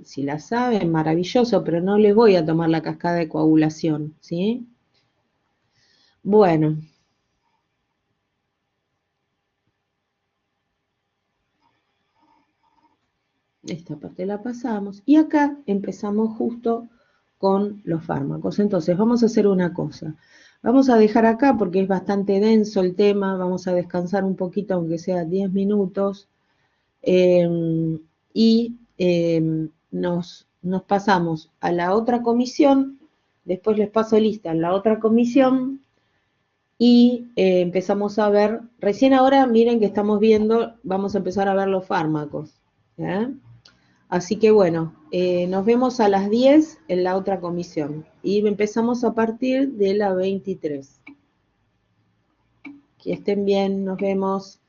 si la saben, maravilloso, pero no les voy a tomar la cascada de coagulación, ¿sí? Bueno. Esta parte la pasamos. Y acá empezamos justo con los fármacos. Entonces, vamos a hacer una cosa. Vamos a dejar acá porque es bastante denso el tema. Vamos a descansar un poquito, aunque sea 10 minutos. Nos pasamos a la otra comisión. Después les paso lista en la otra comisión. Y empezamos a ver, recién ahora miren que estamos viendo, vamos a empezar a ver los fármacos. Así que bueno, nos vemos a las 10 en la otra comisión. Y empezamos a partir de la 23. Que estén bien, nos vemos.